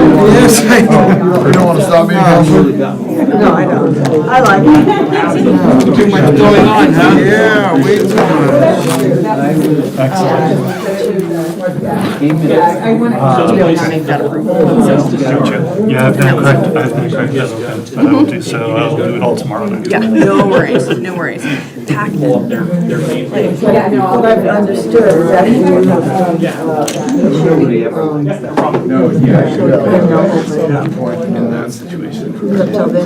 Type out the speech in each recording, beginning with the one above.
Yes, I know. You don't want to stop me, Counselor? No, I don't. I like it. Too much going on, huh? Yeah, way too much. I want to make that approval. Gotcha. Yeah, I've been correct. I've been correct. But I will do so. I'll do it all tomorrow night. Yeah, no worries, no worries. Tactful. What I've understood is that you In that situation. until then,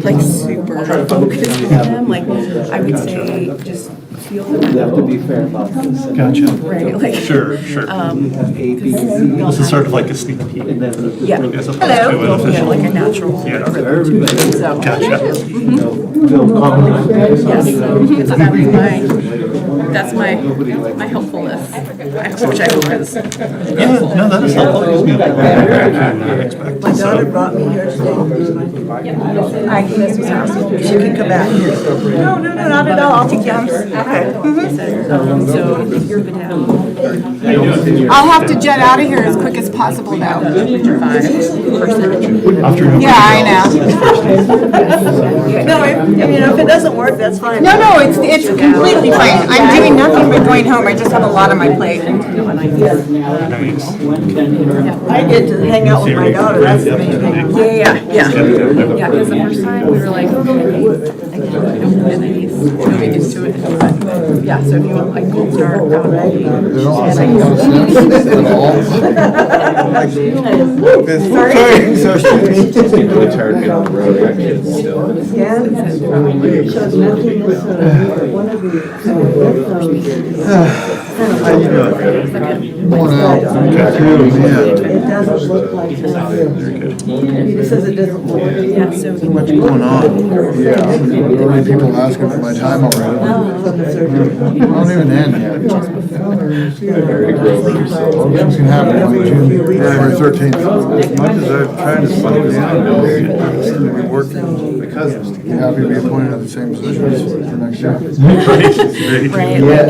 Like super focused with them. Like I would say just feel them. You have to be fair about this. Gotcha. Right, like Sure. This is sort of like a sneak peek. yeah. As opposed Hello. to an official. Like a natural. Yeah. rhythm to it. So Gotcha. yes. So that's my helpfulness. Which I hope is. Yeah, no, that is helpful. It gives me a expect. my daughter brought me here today. Agnes was asking, she can come back here. No, not at all, I'll take you home. Okay. So you're good to have. I'll have to jet out of here as quick as possible now. Picture 5%. After Yeah, I know. No, if it doesn't work, that's fine. No, it's completely fine. I'm doing nothing but going home. I just have a lot on my plate. Nice. I get to hang out with my daughter, that's the main thing. Yeah, because the first time we were like, okay, again, we don't really need to get into it. But yeah, so if you want like Gold Star, They don't want to say no sense at all. Sorry. Really tired of being on the road. I got kids still. Scan, shows nothing, one of the, How you doing? Worn out. Yeah. it doesn't look like it. He just says it doesn't look like it. yeah, so Too much going on. Yeah. Already people asking for my time already. I don't even end yet. Things can happen on January 13th. As much as I've tried to slow down, we're working because you happy to be appointed at the same position for next year. right, Yes,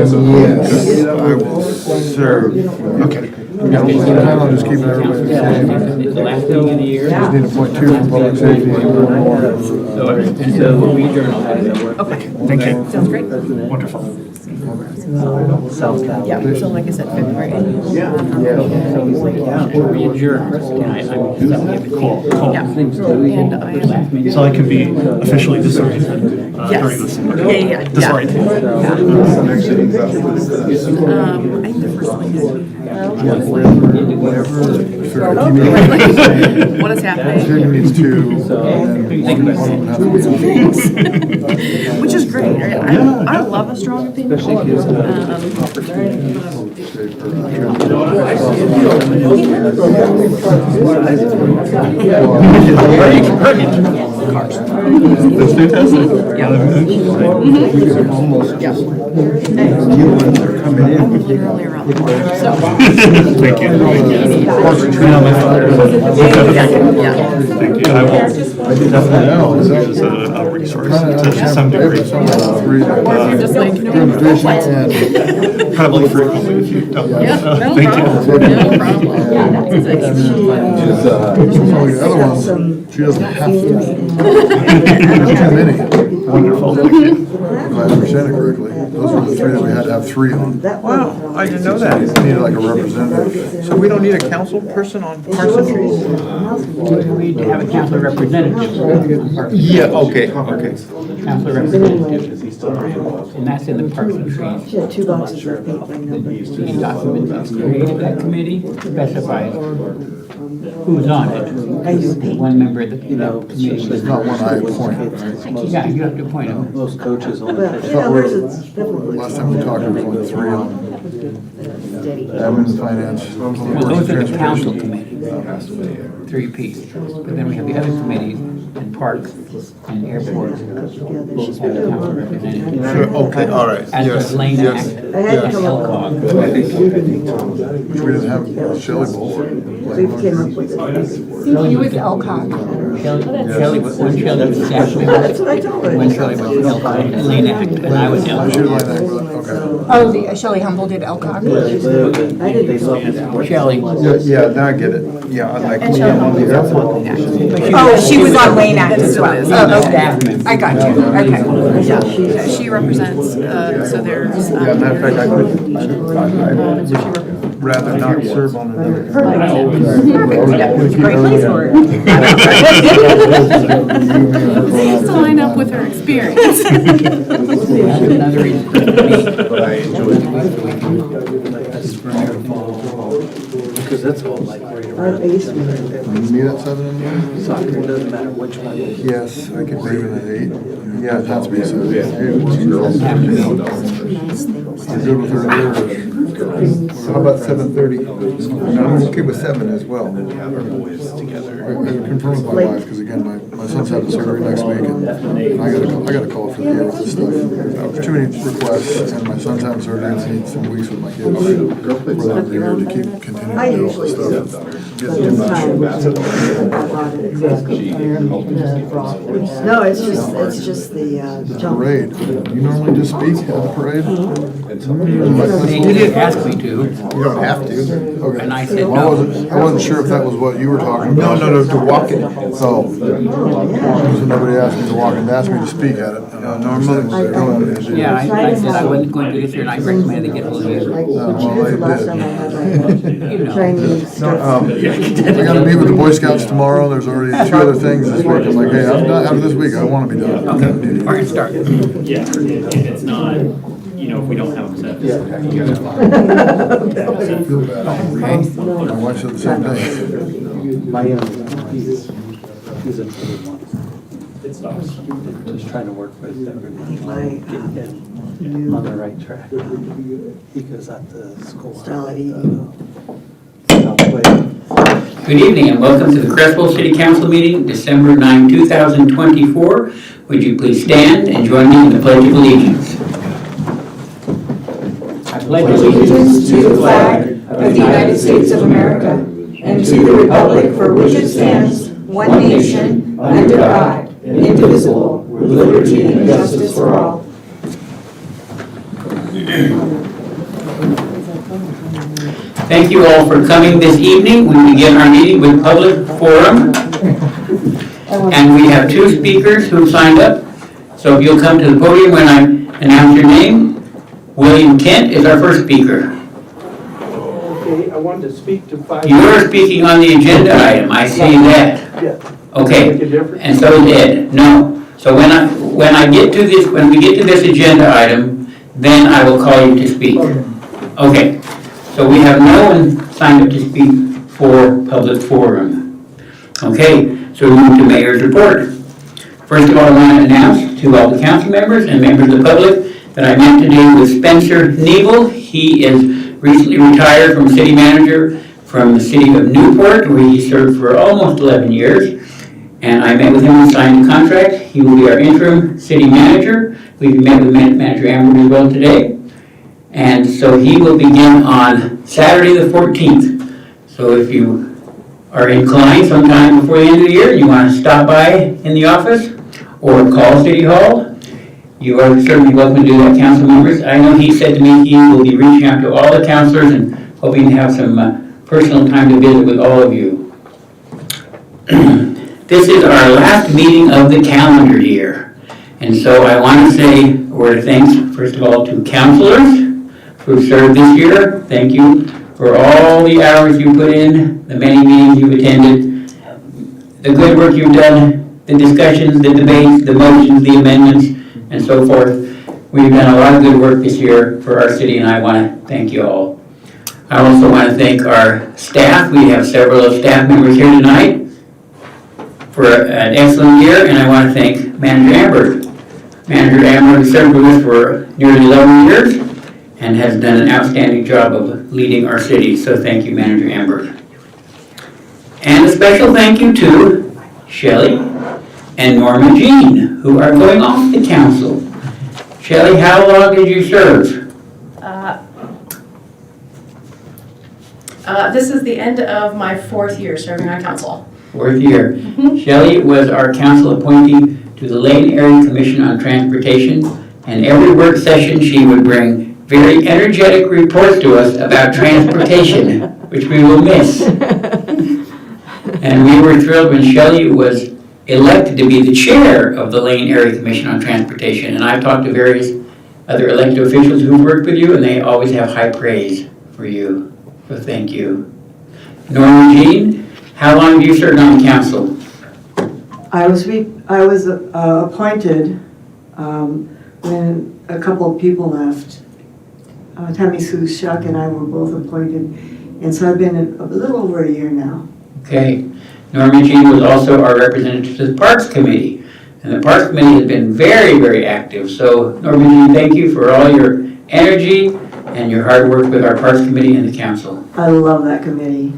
I will serve. Okay. I'll just keep everybody the same. The last meeting of the year. Just need to point 2 for public safety and 1 more. So we journal. okay, Thank you. sounds great. Wonderful. Yeah, so like I said, February. We adjourn. Cool. Yeah, and I am. So I can be officially disoriented during this. Yeah. Disoriented. I think the first one. What is happening? Junior needs 2, and then one of them has to be. Which is great. I love a strong opinion. That's fantastic. Yeah. Almost. You ones are coming in. Literally around the corner. So, Thank you. yeah. Thank you. I will definitely use it as a resource to some degree. Just like, Probably frequently if you don't. yeah, no Thank problem. you. No problem. The other ones, she doesn't have to. Too many. Wonderful. Thank you. If I understand it correctly, those were the 3 that we had to have 3 on. Wow, I didn't know that. We needed like a representative. So we don't need a council person on Parks and Trees? We need to have a council representative. Yeah, okay. Council representative. And that's in the Parks and Trees. She had 2 boxes of paper. The document that's created that committee specifies who's on it. One member of the committee. It's not one I appointed. Yeah, you have to appoint him. Most coaches only. Well, hers is definitely. Last time we talked, there was only 3 on. Admin, finance. Well, those are the council committees, 3-piece. But then we have the other committees in parks and airports. Both have a council representative. Sure, okay, all right, As yes, does Lane yes. Act, I had to come up with LCOG. Which we didn't have Shelley Bowl. We came up with it. You was LCOG. Shelley was staff member. That's what I told her. When Shelley was Lane Act, and I was I Elkhorn. should like that, okay. Oh, Shelley Humble did Elkhorn. Shelley. Yeah, now I get it. Yeah, I like, I'm on the airport. Oh, she was on Lane Act as well. Oh, Staff okay. member. I got you, okay. Yeah, she represents, so there's. Yeah, matter of fact, I'd rather not serve on another. It's a great place for it. She needs to line up with her experience. Another reason for me. Because that's all like right Our around. basement. You meet at 7 in the morning? Soccer, it doesn't matter which one. Yes, I could leave it at 8. Yeah, it has to be 7. You're good with earlier? How about 7:30? No, I'm okay with 7 as well. And then we have our boys together. I confirmed with my wife, because again, my son's having surgery next week, and I gotta call for the year with this stuff. Too many requests, and my son's having surgery, and I need some weeks with my kids for that year to keep continuing I to do all usually this do. stuff. But this time, no, it's just the jump. Parade, you normally just speak at the parade? You did ask me to, You don't have to. Okay. and I said Well, no. I wasn't sure if that was what you were talking about. No, to walk it. So, because nobody asked me to walk and asked me to speak at it. Normally. Yeah, I said I wasn't going to this year, and I recommended they get hold of you. Like, the last time I had my Chinese stuff. I gotta meet with the Boy Scouts tomorrow, there's already 2 other things this week, I'm like, hey, I'm done, after this week, I wanna be done. Okay, all right, start. Yeah, and it's not, you know, if we don't have them set. I feel bad. Okay. My wife said the same thing. He's another one. It stops. Just trying to work with everybody. Get him on the right track. He goes out to school. Style of eating. Good evening and welcome to the Creswell City Council meeting, December 9, 2024. Would you please stand and join me in the Pledge of Allegiance? I pledge Allegiance to the flag of the United States of America and to the republic for which it stands, one nation, under God, indivisible, with liberty and justice for all. Thank you all for coming this evening. We begin our meeting with public forum. And we have 2 speakers who signed up. So if you'll come to the podium when I announce your name. William Kent is our first speaker. Okay, I wanted to speak to 5. You're speaking on the agenda item, I see that. Yeah. Okay, Make a difference? and so is Ed. No. So when we get to this agenda item, then I will call you to speak. Okay. So we have no one signed up to speak for public forum. Okay, so we move to mayor's report. First of all, I want to announce to all the council members and members of the public that I met today with Spencer Neville. He is recently retired from city manager from the city of Newport, where he served for almost 11 years. And I met with him and signed a contract. He will be our interim city manager. We met with Manager Amber as well today. And so he will begin on Saturday the 14th. So if you are inclined sometime before the end of the year, and you want to stop by in the office or call City Hall, you are certainly welcome to do that, council members. I know he said to me he will be reaching out to all the councilors and hoping to have some personal time to visit with all of you. This is our last meeting of the calendar year. And so I want to say a word of thanks, first of all, to councilors who served this year. Thank you for all the hours you put in, the many meetings you've attended, the good work you've done, the discussions, the debates, the motions, the amendments, and so forth. We've done a lot of good work this year for our city, and I want to thank you all. I also want to thank our staff. We have several staff members here tonight for an excellent year, and I want to thank Manager Amber. Manager Amber has served with us for nearly 11 years and has done an outstanding job of leading our city, so thank you, Manager Amber. And a special thank you to Shelley and Norma Jean, who are going off the council. Shelley, how long did you serve? This is the end of my 4th year serving on council. Fourth year. Shelley was our council appointee to the Lane Area Commission on Transportation, and every work session she would bring very energetic reports to us about transportation, which we will miss. And we were thrilled when Shelley was elected to be the chair of the Lane Area Commission on Transportation. And I've talked to various other elected officials who've worked with you, and they always have high praise for you. So thank you. Norma Jean, how long have you served on the council? I was appointed when a couple of people left. Tammy Sue Shuck and I were both appointed, and so I've been a little over a year now. Okay. Norma Jean was also our representative to the Parks Committee, and the Parks Committee has been very, very active. So Norma Jean, thank you for all your energy and your hard work with our Parks Committee and the council. I love that committee.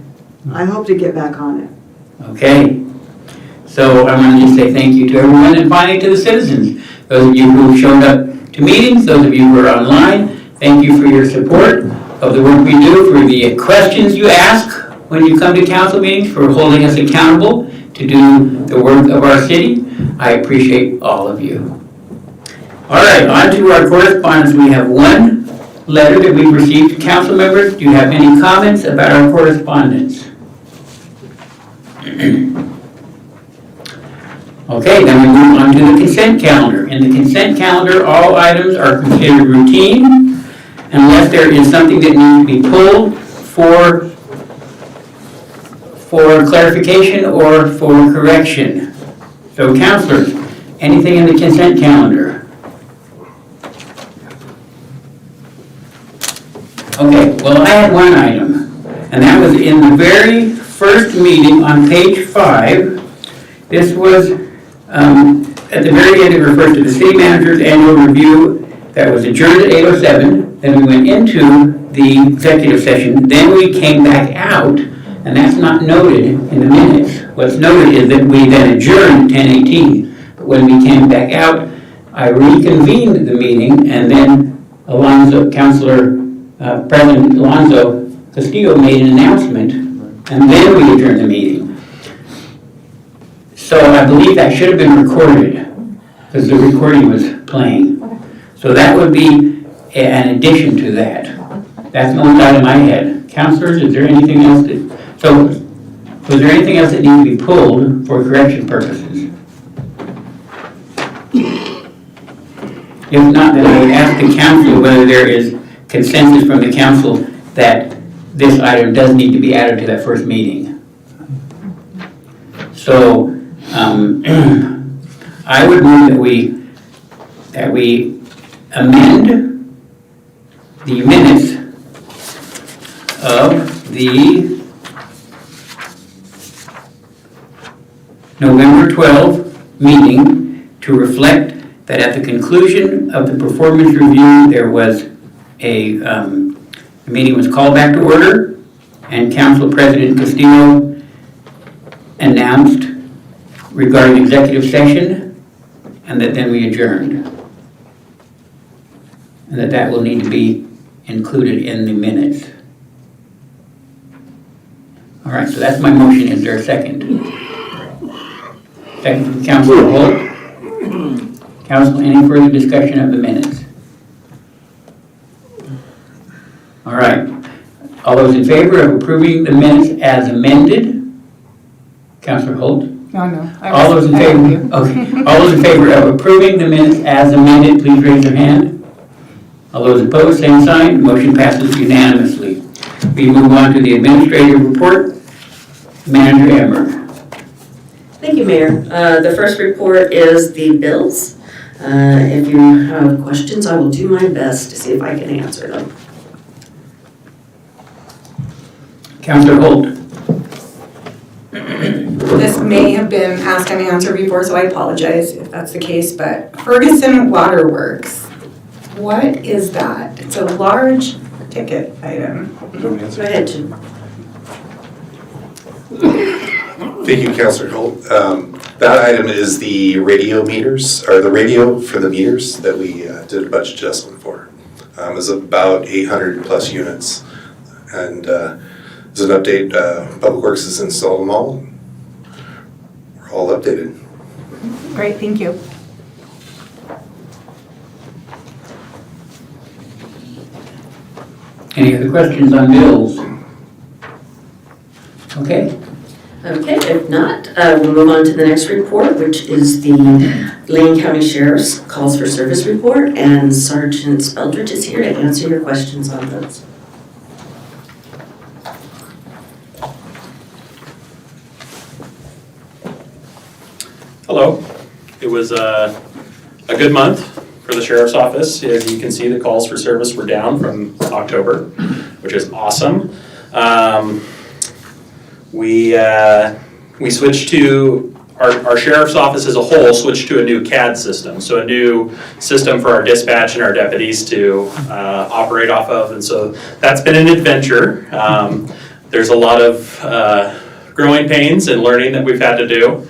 I hope to get back on it. Okay. So I want to just say thank you to everyone, and finally to the citizens. Those of you who showed up to meetings, those of you who are online, thank you for your support of the work we do, for the questions you ask when you come to council meetings, for holding us accountable to do the work of our city. I appreciate all of you. All right, on to our correspondence. We have one letter that we've received. Council members, do you have any comments about our correspondence? Okay, then we move on to the consent calendar. In the consent calendar, all items are considered routine unless there is something that needs to be pulled for clarification or for correction. So councilors, anything in the consent calendar? Okay, well, I had one item, and that was in the very first meeting on page 5. This was at the very end. It refers to the city manager's annual review that was adjourned at 8:07. Then we went into the executive session. Then we came back out, and that's not noted in the minutes. What's noted is that we then adjourned at 10:18. But when we came back out, I reconvened the meeting, and then President Alonzo Castillo made an announcement, and then we adjourned the meeting. So I believe that should have been recorded, because the recording was playing. So that would be an addition to that. That's the only item I had. Councilors, is there anything else was there anything else that needed to be pulled for correction purposes? If not, then I would ask the council whether there is consensus from the council that this item does need to be added to that first meeting. So I would move that we amend the minutes of the November 12th meeting to reflect that at the conclusion of the performance review, there was the meeting was called back to order, and Council President Castillo announced regarding executive session, and that then we adjourned. And that will need to be included in the minutes. All right, so that's my motion. Is there a second? Second from Councilor Holt. Council, any further discussion of the minutes? All right. All those in favor of approving the minutes as amended? Councilor Holt? No. All those in favor? Okay. All those in favor of approving the minutes as amended, please raise your hand. All those opposed, same sign. Motion passes unanimously. We move on to the administrative report. Manager Emmer. Thank you, Mayor. The first report is the bills. If you have questions, I will do my best to see if I can answer them. Councilor Holt. This may have been asked and answered before, so I apologize if that's the case, but Ferguson Waterworks, what is that? It's a large ticket item. Go ahead, Jim. Thank you, Councilor Holt. That item is the radio meters, or the radio for the meters that we did a budget adjustment for. It's about 800 plus units. And as an update, Public Works has installed them all. we're all updated. Great, thank you. Any other questions on bills? Okay, Okay, if not, we'll move on to the next report, which is the Lane County Sheriff's Calls for Service Report, and Sergeant Speldridge is here to answer your questions on those. Hello. It was a good month for the sheriff's office. As you can see, the calls for service were down from October, which is awesome. We switched to, our sheriff's office as a whole switched to a new CAD system. So a new system for our dispatch and our deputies to operate off of. And so that's been an adventure. There's a lot of growing pains and learning that we've had to do.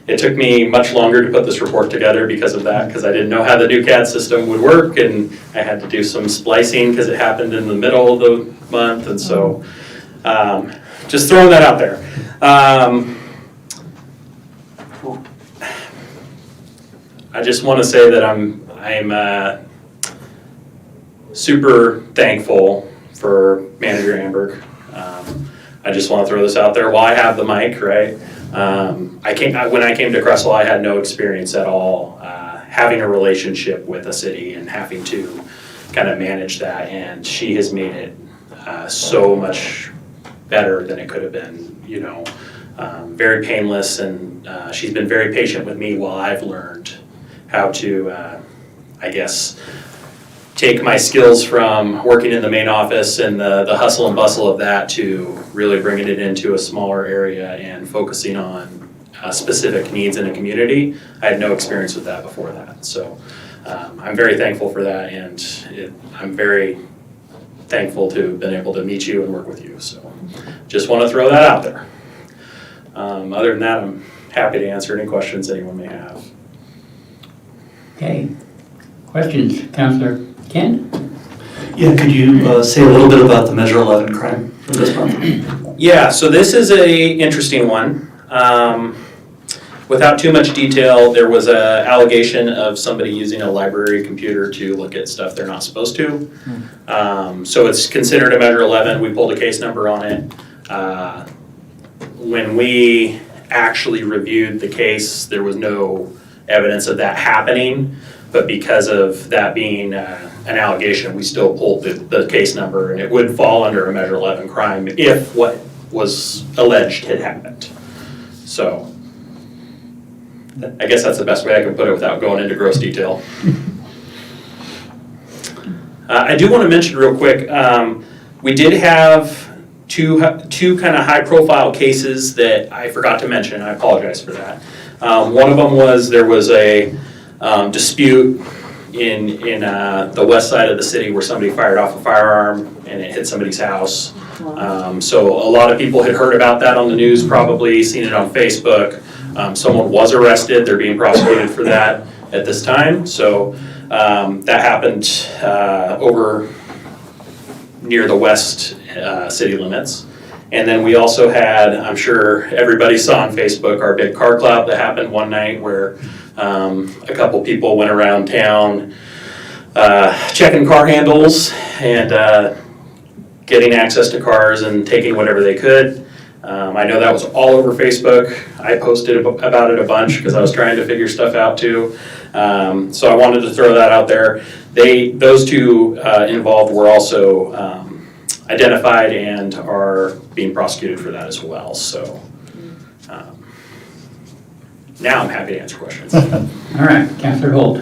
It took me much longer to put this report together because of that, because I didn't know how the new CAD system would work, and I had to do some splicing because it happened in the middle of the month, and so just throwing that out there. I just want to say that I'm super thankful for Manager Amberg. I just want to throw this out there while I have the mic, right? When I came to Creswell, I had no experience at all having a relationship with a city and having to kind of manage that, and she has made it so much better than it could have been, you know, very painless, and she's been very patient with me while I've learned how to, I guess, take my skills from working in the main office and the hustle and bustle of that to really bringing it into a smaller area and focusing on specific needs in a community. I had no experience with that before that. So I'm very thankful for that, and I'm very thankful to have been able to meet you and work with you. So just want to throw that out there. Other than that, I'm happy to answer any questions anyone may have. okay. Questions, Counselor Ken? Yeah, could you say a little bit about the Measure 11 crime from this month? Yeah, so this is a interesting one. Without too much detail, there was an allegation of somebody using a library computer to look at stuff they're not supposed to. So it's considered a Measure 11. We pulled a case number on it. When we actually reviewed the case, there was no evidence of that happening, but because of that being an allegation, we still pulled the case number, and it would fall under a Measure 11 crime if what was alleged had happened. So I guess that's the best way I can put it without going into gross detail. I do want to mention real quick, we did have two kind of high-profile cases that I forgot to mention. I apologize for that. One of them was there was a dispute in the west side of the city where somebody fired off a firearm and it hit somebody's house. So a lot of people had heard about that on the news, probably seen it on Facebook. Someone was arrested. They're being prosecuted for that at this time. So that happened over near the west city limits. And then we also had, I'm sure everybody saw on Facebook, our big car club that happened one night where a couple people went around town checking car handles and getting access to cars and taking whatever they could. I know that was all over Facebook. I posted about it a bunch because I was trying to figure stuff out too. So I wanted to throw that out there. Those two involved were also identified and are being prosecuted for that as well. So now I'm happy to answer questions. All right, Counselor Holt.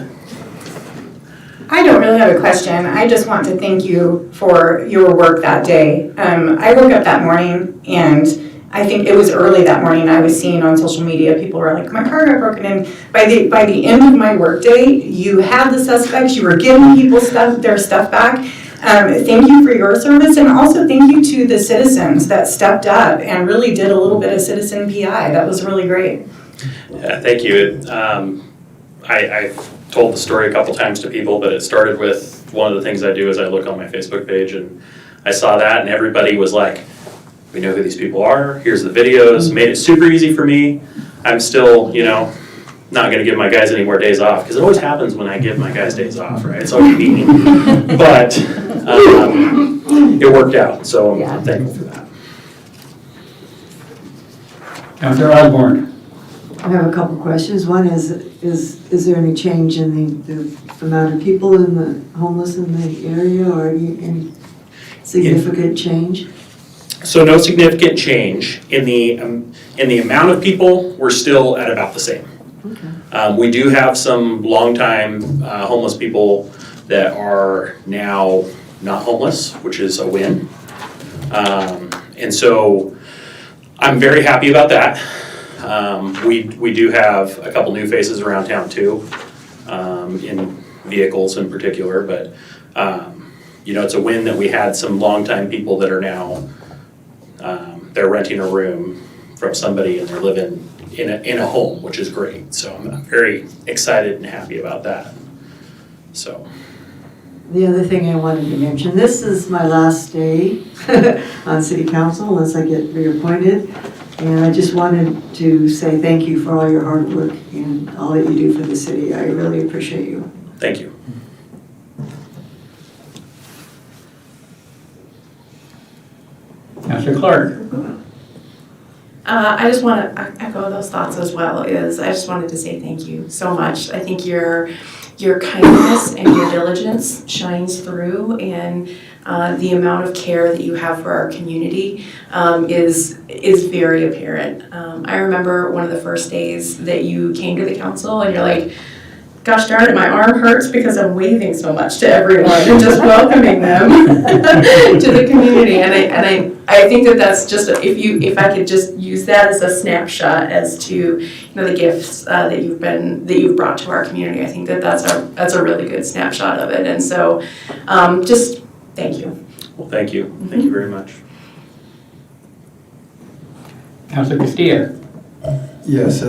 I don't really have a question. I just want to thank you for your work that day. I woke up that morning, and I think it was early that morning. I was seeing on social media, people were like, my car got broken in. By the end of my workday, you had the suspects, you were giving people their stuff back. Thank you for your service, and also thank you to the citizens that stepped up and really did a little bit of citizen PI. That was really great. Yeah, thank you. I've told the story a couple times to people, but it started with one of the things I do is I look on my Facebook page, and I saw that, and everybody was like, we know who these people are, here's the videos, made it super easy for me. I'm still, not gonna give my guys any more days off, because it always happens when I give my guys days off, right? It's always mean. But it worked out, so I'm thankful for that. Councilor Osborne. I have a couple questions. One is there any change in the amount of people in the homeless in the area, or any significant change? So no significant change. In the amount of people, we're still at about the same. Okay. We do have some longtime homeless people that are now not homeless, which is a win. And so I'm very happy about that. We do have a couple new faces around town too, in vehicles in particular, but it's a win that we had some longtime people that are now, they're renting a room from somebody and they're living in a home, which is great. So I'm very excited and happy about that. So. The other thing I wanted to mention, this is my last day on city council unless I get reappointed. And I just wanted to say thank you for all your hard work and all that you do for the city. I really appreciate you. Thank you. Councilor Clark. I just want to echo those thoughts as well. I just wanted to say thank you so much. I think your kindness and your diligence shines through, and the amount of care that you have for our community is very apparent. I remember one of the first days that you came to the council and you're like, gosh darn it, my arm hurts because I'm waving so much to everyone and just welcoming them to the community. And I think that's just, if I could just use that as a snapshot as to the gifts that you've brought to our community. I think that's a really good snapshot of it. And so just thank you. Well, thank you. Thank you very much. Councilor Castillo. Yes,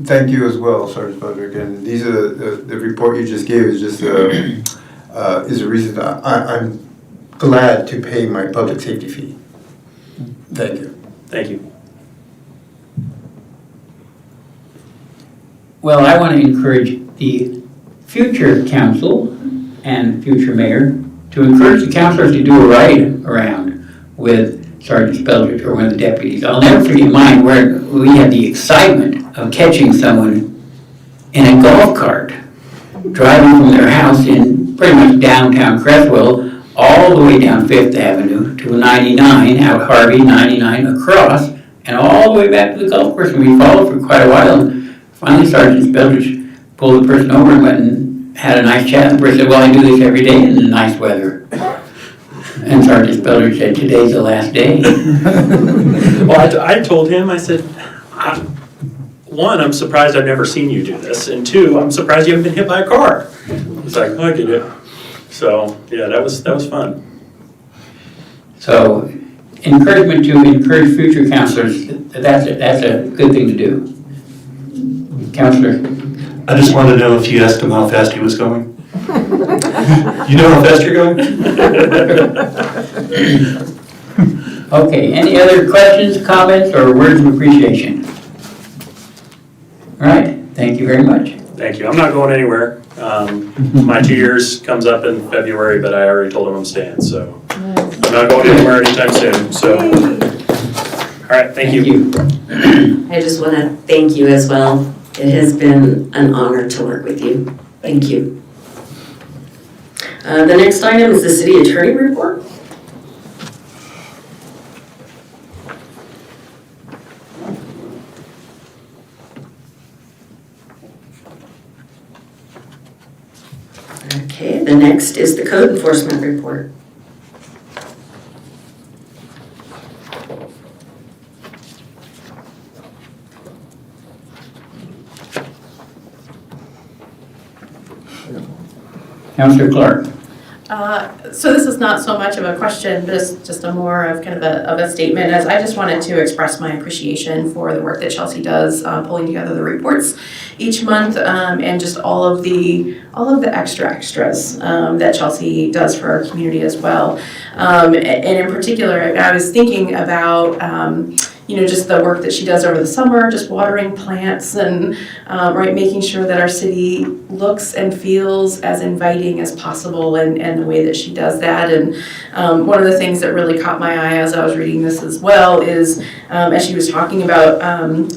thank you as well, Sergeant Budrick. And these are the report you just gave is just is a reason I'm glad to pay my public safety fee. Thank you. Thank you. Well, I want to encourage the future council and future mayor to encourage the councilors to do a ride around with Sergeant Speldridge or one of the deputies. I'll never forget mine where we had the excitement of catching someone in a golf cart driving from their house in pretty much downtown Creswell all the way down 5th Avenue to 99, out Harvey, 99 across, and all the way back to the golf course. And we followed for quite a while. And finally, Sergeant Speldridge pulled the person over and went and had a nice chat. And the person said, well, I do this every day in the nice weather. And Sergeant Speldridge said, today's the last day. Well, I told him, I said, one, I'm surprised I've never seen you do this, and two, I'm surprised you haven't been hit by a car. He's like, oh, I get it. So, yeah, that was fun. So, encouragement to encourage future counselors, that's a good thing to do. Counselor? I just wanted to know if you asked him how fast he was going. You know how fast you're going? Okay, any other questions, comments, or words of appreciation? All right, thank you very much. Thank you. I'm not going anywhere. My 2 years comes up in February, but I already told him I'm staying, so I'm not going anywhere anytime soon. So, all right, thank you. I just want to thank you as well. It has been an honor to work with you. Thank you. The next item is the city attorney report. Okay, the next is the code enforcement report. Councilor Clark. So this is not so much of a question, but it's just a more of kind of a statement, as I just wanted to express my appreciation for the work that Chelsea does, pulling together the reports each month, and just all of the extras that Chelsea does for our community as well. And in particular, I was thinking about just the work that she does over the summer, just watering plants and making sure that our city looks and feels as inviting as possible, and the way that she does that. And one of the things that really caught my eye as I was reading this as well is, as she was talking about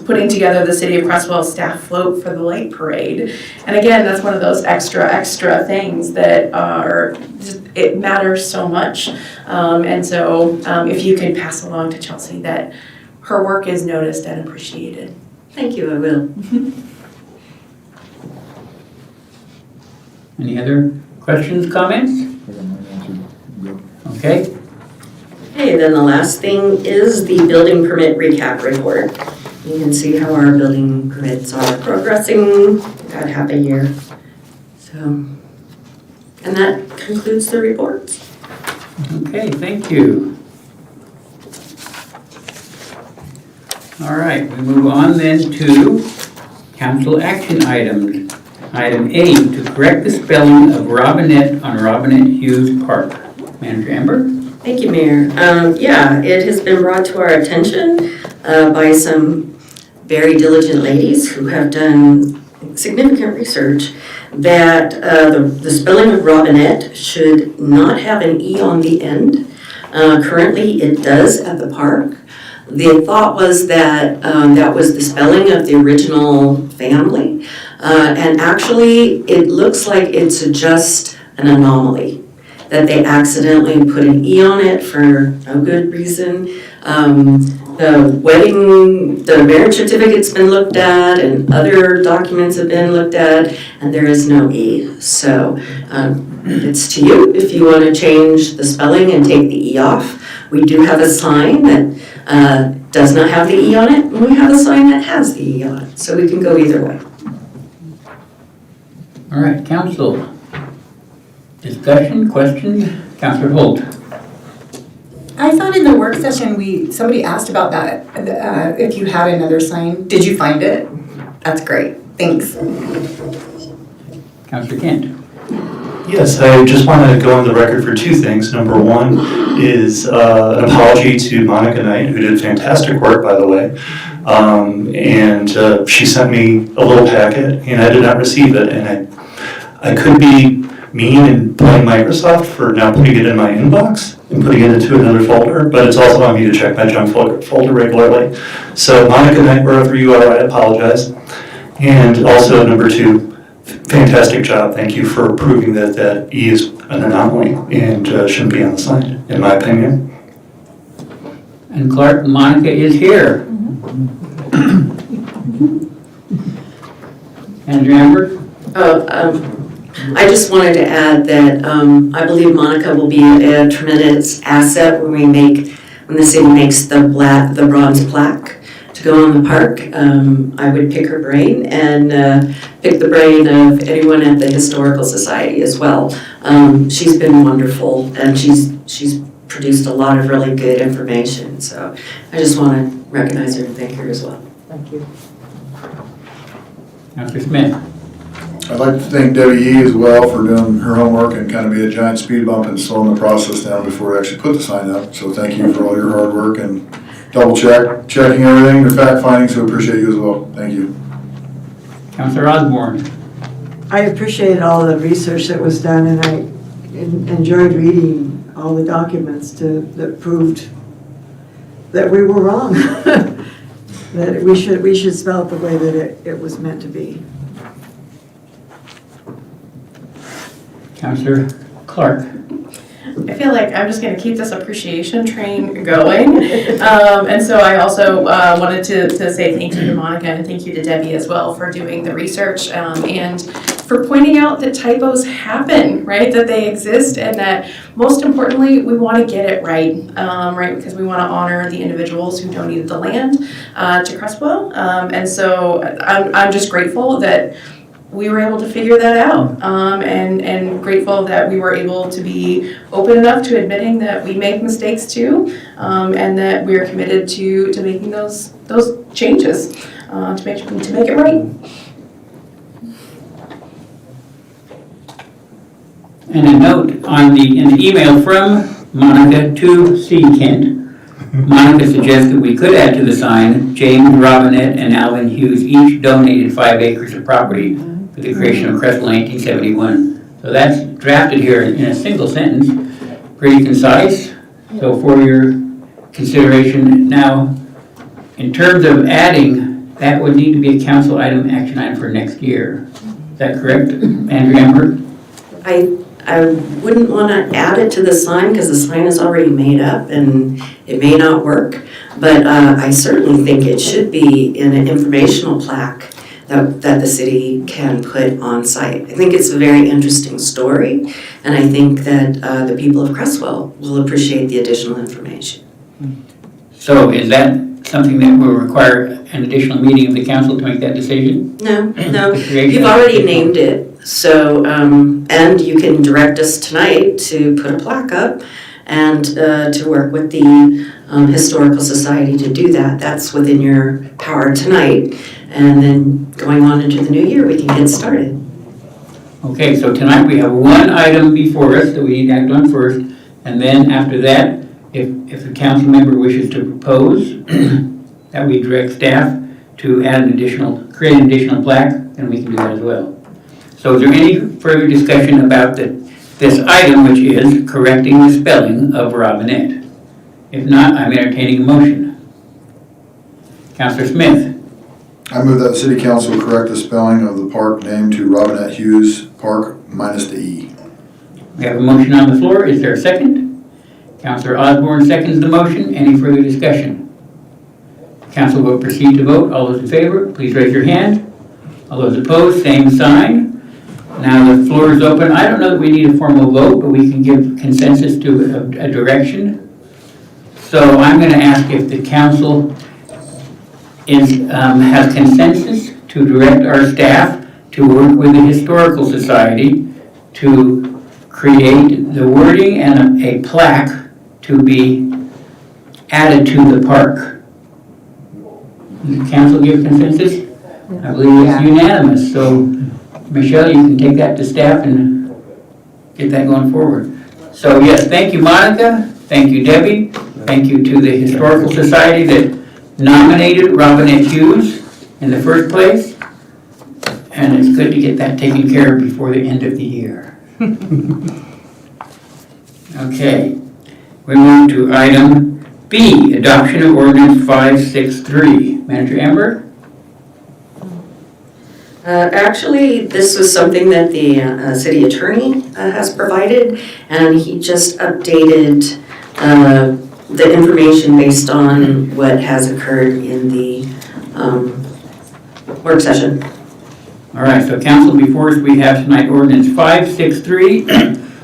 putting together the City of Creswell staff float for the light parade. And again, that's one of those extra things that are, it matters so much. And so if you could pass along to Chelsea that her work is noticed and appreciated. Thank you, I will. Any other questions, comments? Okay. Okay, then the last thing is the building permit recap report. You can see how our building permits are progressing about half a year. So, and that concludes the reports. Okay, thank you. All right, we move on then to council action items. Item A, to correct the spelling of Robinette on Robinette Hughes Park. Manager Amber? Thank you, Mayor. It has been brought to our attention by some very diligent ladies who have done significant research that the spelling of Robinette should not have an E on the end. Currently, it does at the park. The thought was that that was the spelling of the original family, and actually it looks like it's just an anomaly, that they accidentally put an E on it for no good reason. The marriage certificate's been looked at and other documents have been looked at, and there is no E. So it's to you if you want to change the spelling and take the E off. We do have a sign that does not have the E on it, and we have a sign that has the E on it. So we can go either way. All right, council. Discussion, questions? Councilor Holt. I thought in the work session, somebody asked about that, if you had another sign. Did you find it? That's great, thanks. Councilor Kent. Yes, I just want to go on the record for two things. Number one is an apology to Monica Knight, who did fantastic work, by the way. And she sent me a little packet, and I did not receive it. And I could be mean and blame Microsoft for now putting it in my inbox and putting it into another folder, but it's also on me to check my junk folder regularly. So Monica Knight, wherever you are, I apologize. And also number two, fantastic job. Thank you for proving that that E is an anomaly and shouldn't be on the sign, in my opinion. And Clark, Monica is here. Manager Amber? I just wanted to add that I believe Monica will be a tremendous asset when the city makes the bronze plaque to go on the park. I would pick her brain and pick the brain of anyone at the Historical Society as well. She's been wonderful, and she's produced a lot of really good information. So I just want to recognize her and thank her as well. Thank you. Councilor Smith. I'd like to thank Debbie Yee as well for doing her homework and kind of be a giant speed bump and slowing the process down before we actually put the sign up. So thank you for all your hard work and checking everything, the fact finding, so appreciate you as well. Thank you. Councilor Osborne. I appreciated all the research that was done, and I enjoyed reading all the documents that proved that we were wrong. That we should spell it the way that it was meant to be. Councilor Clark. I feel like I'm just going to keep this appreciation train going. And so I also wanted to say thank you to Monica and thank you to Debbie as well for doing the research and for pointing out that typos happen, right? That they exist, and that most importantly, we want to get it right, right? Because we want to honor the individuals who donated the land to Creswell. And so I'm just grateful that we were able to figure that out, and grateful that we were able to be open enough to admitting that we make mistakes too, and that we are committed to making those changes to make it right. And a note in the email from Monica to C. Kent. Monica suggested we could add to the sign, James Robinette and Alvin Hughes each donated 5 acres of property for the creation of Creswell in 1871. So that's drafted here in a single sentence, pretty concise. So for your consideration. Now, in terms of adding, that would need to be a council item, action item for next year. Is that correct, Andrew Amber? I wouldn't want to add it to the sign because the sign is already made up and it may not work. But I certainly think it should be in an informational plaque that the city can put on site. I think it's a very interesting story, and I think that the people of Creswell will appreciate the additional information. So is that something that will require an additional meeting of the council to make that decision? No, you've already named it. So, and you can direct us tonight to put a plaque up and to work with the Historical Society to do that. That's within your power tonight. And then going on into the new year, we can get started. Okay, so tonight we have one item before us that we need to act on first, and then after that, if the council member wishes to propose, that we direct staff to create an additional plaque, and we can do that as well. So is there any further discussion about this item, which is correcting the spelling of Robinette? If not, I'm entertaining a motion. Councilor Smith. I move that the city council correct the spelling of the park name to Robinette Hughes Park minus the E. We have a motion on the floor. Is there a second? Councilor Osborne seconds the motion. Any further discussion? Council will proceed to vote. All those in favor, please raise your hand. All those opposed, same sign. Now the floor is open. I don't know that we need a formal vote, but we can give consensus to a direction. So I'm going to ask if the council has consensus to direct our staff to work with the Historical Society to create the wording and a plaque to be added to the park. Does the council give consensus? I believe it's unanimous. So Michelle, you can take that to staff and get that going forward. So yes, thank you, Monica. Thank you, Debbie. Thank you to the Historical Society that nominated Robinette Hughes in the first place. And it's good to get that taken care of before the end of the year. Okay, we move to item B, adoption of ordinance 563. Manager Amber? Actually, this was something that the city attorney has provided, and he just updated the information based on what has occurred in the work session. All right, so council, before us we have tonight ordinance 563,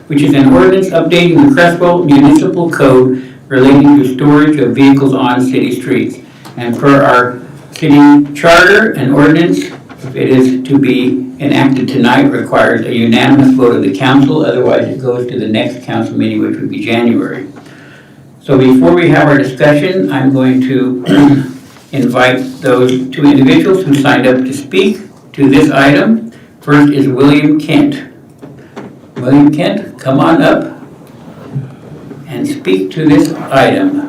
which is an ordinance updating the Creswell Municipal Code relating to storage of vehicles on city streets. And per our city charter, an ordinance, if it is to be enacted tonight, requires a unanimous vote of the council, otherwise it goes to the next council meeting, which would be January. So before we have our discussion, I'm going to invite those two individuals who signed up to speak to this item. First is William Kent. William Kent, come on up and speak to this item.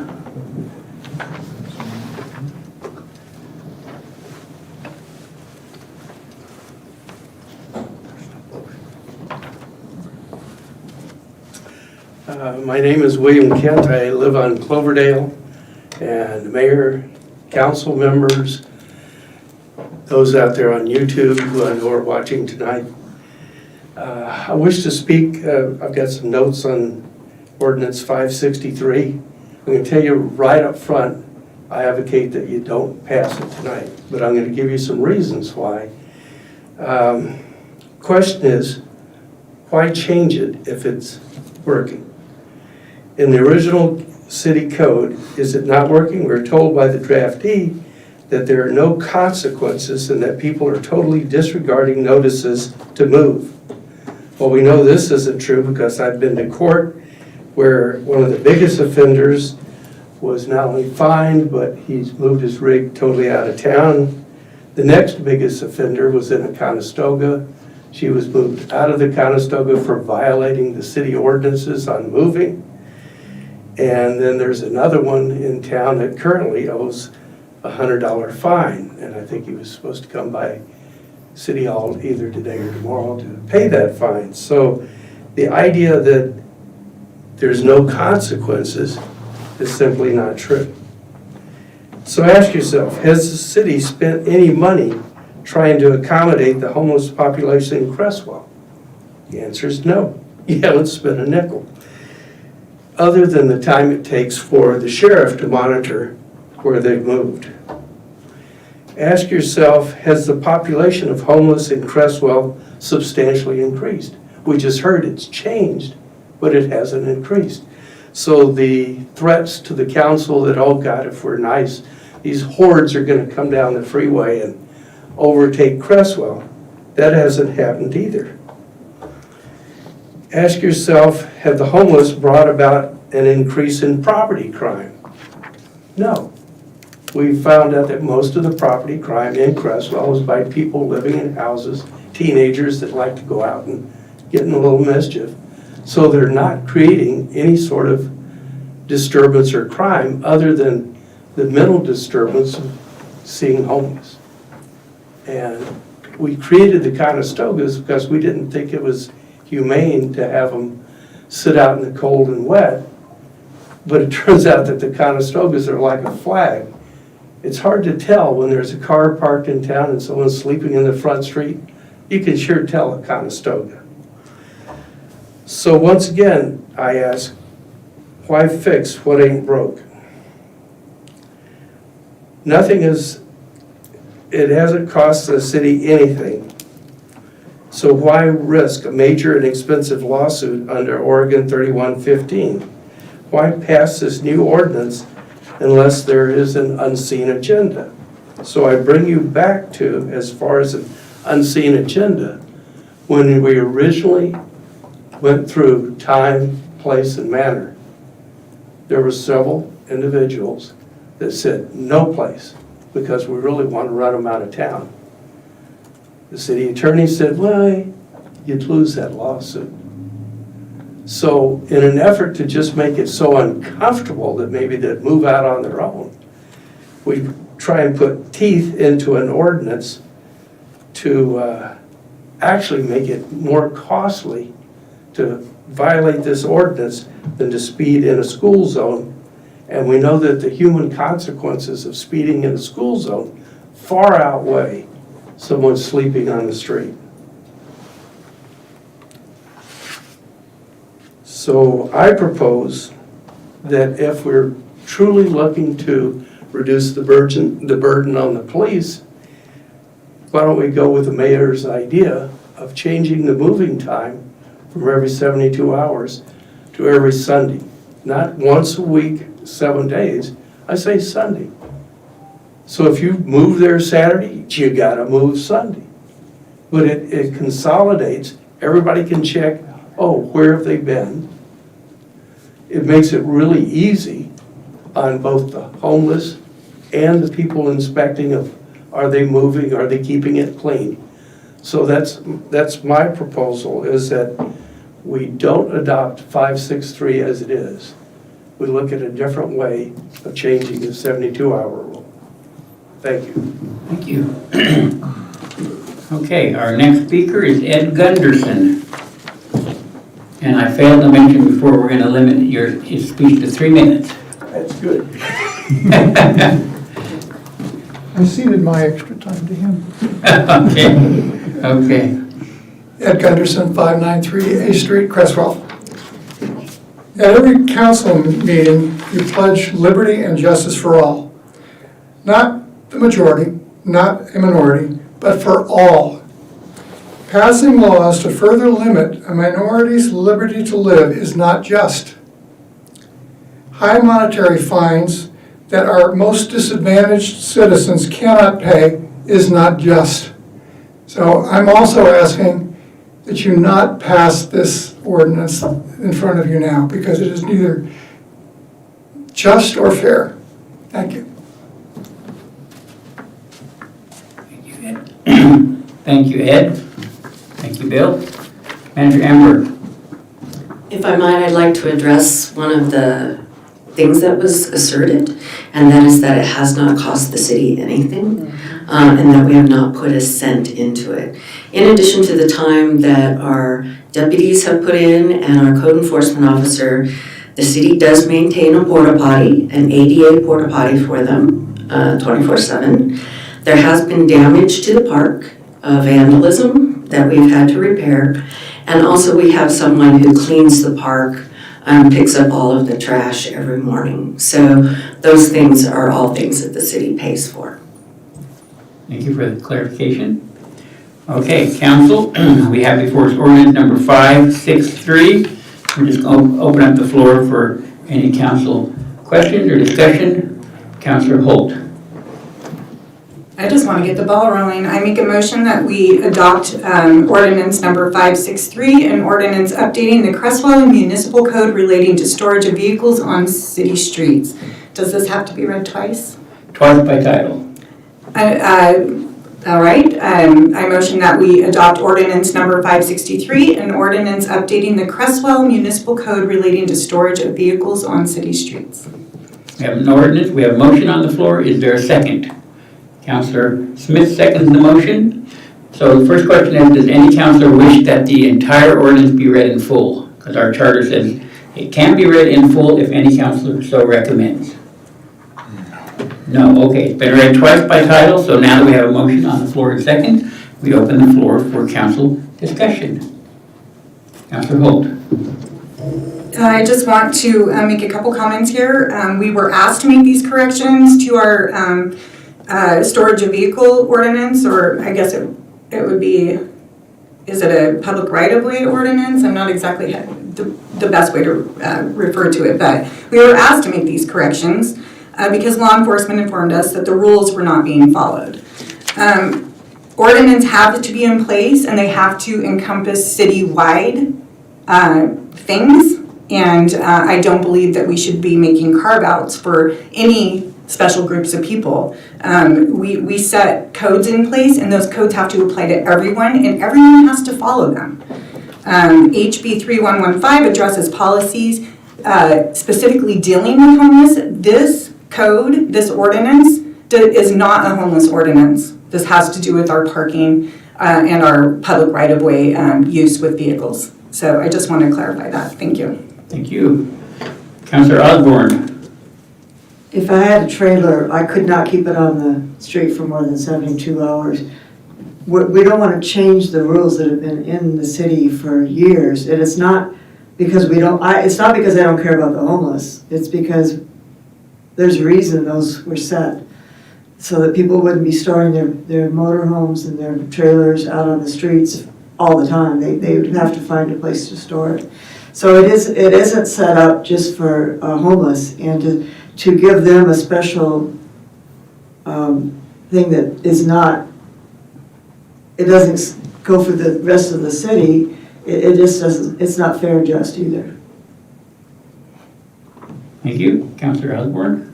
My name is William Kent. I live on Cloverdale, and mayor, council members, those out there on YouTube who are watching tonight. I wish to speak. I've got some notes on ordinance 563. I'm going to tell you right up front, I advocate that you don't pass it tonight, but I'm going to give you some reasons why. Question is, why change it if it's working? In the original city code, is it not working? We're told by the draftee that there are no consequences and that people are totally disregarding notices to move. Well, we know this isn't true because I've been to court where one of the biggest offenders was not only fined, but he's moved his rig totally out of town. The next biggest offender was in a Conestoga. She was moved out of the Conestoga for violating the city ordinances on moving. And then there's another one in town that currently owes a $100 fine. And I think he was supposed to come by City Hall either today or tomorrow to pay that fine. So the idea that there's no consequences is simply not true. So ask yourself, has the city spent any money trying to accommodate the homeless population in Creswell? The answer is no. You haven't spent a nickel. Other than the time it takes for the sheriff to monitor where they've moved. Ask yourself, has the population of homeless in Creswell substantially increased? We just heard it's changed, but it hasn't increased. So the threats to the council that, oh God, if we're nice, these hordes are going to come down the freeway and overtake Creswell, that hasn't happened either. Ask yourself, have the homeless brought about an increase in property crime? No. We found out that most of the property crime in Creswell is by people living in houses, teenagers that like to go out and get in a little mischief. So they're not creating any sort of disturbance or crime other than the mental disturbance of seeing homeless. And we created the Conestogas because we didn't think it was humane to have them sit out in the cold and wet. But it turns out that the Conestogas are like a flag. It's hard to tell when there's a car parked in town and someone's sleeping in the front street. You can sure tell a Conestoga. So once again, I ask, why fix what ain't broke? It hasn't cost the city anything. So why risk a major and expensive lawsuit under Oregon 3115? Why pass this new ordinance unless there is an unseen agenda? So I bring you back to, as far as an unseen agenda, when we originally went through time, place, and manner, there were several individuals that said no place because we really want to run them out of town. The city attorney said, well, you'd lose that lawsuit. So in an effort to just make it so uncomfortable that maybe they'd move out on their own, we try and put teeth into an ordinance to actually make it more costly to violate this ordinance than to speed in a school zone. And we know that the human consequences of speeding in a school zone far outweigh someone sleeping on the street. So I propose that if we're truly looking to reduce the burden on the police, why don't we go with the mayor's idea of changing the moving time from every 72 hours to every Sunday? Not once a week, 7 days, I say Sunday. So if you move there Saturday, you gotta move Sunday. But it consolidates, everybody can check, oh, where have they been? It makes it really easy on both the homeless and the people inspecting of, are they moving, are they keeping it clean? So that's my proposal, is that we don't adopt 563 as it is. We look at a different way of changing the 72-hour rule. Thank you. Thank you. Okay, our next speaker is Ed Gunderson. And I failed to mention before, we're going to limit his speech to 3 minutes. That's good. I ceded my extra time to him. Okay. Ed Gunderson, 593 A Street, Creswell. At every council meeting, you pledge liberty and justice for all. Not the majority, not a minority, but for all. Passing laws to further limit a minority's liberty to live is not just. High monetary fines that our most disadvantaged citizens cannot pay is not just. So I'm also asking that you not pass this ordinance in front of you now, because it is neither just or fair. Thank you. Thank you, Ed. Thank you, Bill. Manager Amber. If I might, I'd like to address one of the things that was asserted, and that is that it has not cost the city anything, and that we have not put a cent into it. In addition to the time that our deputies have put in and our code enforcement officer, the city does maintain a porta potty, an ADA porta potty for them, 24/7. There has been damage to the park, vandalism that we've had to repair, and also we have someone who cleans the park, picks up all of the trash every morning. So those things are all things that the city pays for. Thank you for the clarification. Okay, council, we have before us ordinance number 563. We're just going to open up the floor for any council questions or discussion. Councilor Holt. I just want to get the ball rolling. I make a motion that we adopt ordinance number 563, an ordinance updating the Creswell Municipal Code relating to storage of vehicles on city streets. Does this have to be read twice? Twice by title. All right. I motion that we adopt ordinance number 563, an ordinance updating the Creswell Municipal Code relating to storage of vehicles on city streets. We have an ordinance. We have a motion on the floor. Is there a second? Councilor Smith seconds the motion. So the first question is, does any councilor wish that the entire ordinance be read in full? Because our charter says it can be read in full if any councilor so recommends. No, okay, it's been read twice by title, so now that we have a motion on the floor and second, we open the floor for council discussion. Councilor Holt. I just want to make a couple comments here. We were asked to make these corrections to our storage of vehicle ordinance, or I guess it would be, is it a public right-of-way ordinance? I'm not exactly the best way to refer to it, but we were asked to make these corrections because law enforcement informed us that the rules were not being followed. Ordinance have to be in place, and they have to encompass city-wide things, and I don't believe that we should be making carve-outs for any special groups of people. We set codes in place, and those codes have to apply to everyone, and everyone has to follow them. HB 3115 addresses policies specifically dealing with homeless. This code, this ordinance, is not a homeless ordinance. This has to do with our parking and our public right-of-way use with vehicles. So I just want to clarify that. Thank you. Thank you. Councilor Osborne. If I had a trailer, I could not keep it on the street for more than 72 hours. We don't want to change the rules that have been in the city for years. And it's not because it's not because I don't care about the homeless. It's because there's a reason those were set. So that people wouldn't be storing their motorhomes and their trailers out on the streets all the time. They would have to find a place to store it. So it isn't set up just for homeless, and to give them a special thing that is not, it doesn't go for the rest of the city, it just doesn't, it's not fair and just either. Thank you. Councilor Osborne.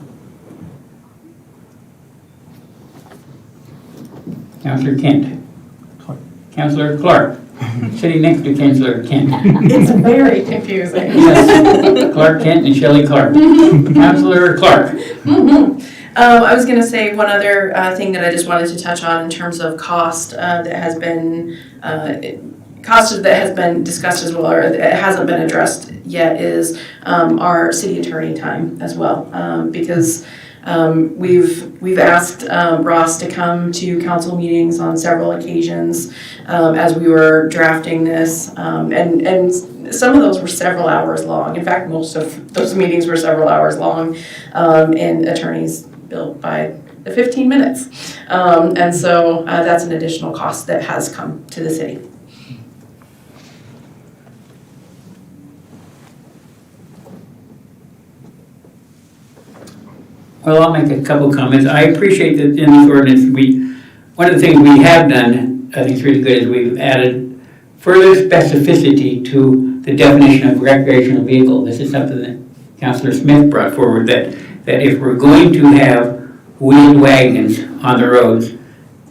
Councilor Kent. Councilor Clark. Sitting next to Councilor Kent. It's very confusing. Yes. Clark Kent and Shelley Clark. Councilor Clark. I was going to say one other thing that I just wanted to touch on in terms of cost that has been discussed as well, or it hasn't been addressed yet, is our city attorney time as well, because we've asked Ross to come to council meetings on several occasions as we were drafting this, and some of those were several hours long. In fact, most of those meetings were several hours long, and attorneys billed by the 15 minutes. And so that's an additional cost that has come to the city. Well, I'll make a couple comments. I appreciate that in this ordinance, one of the things we have done, I think is really good, is we've added further specificity to the definition of recreational vehicle. This is something that Councilor Smith brought forward, that if we're going to have wheeled wagons on the roads,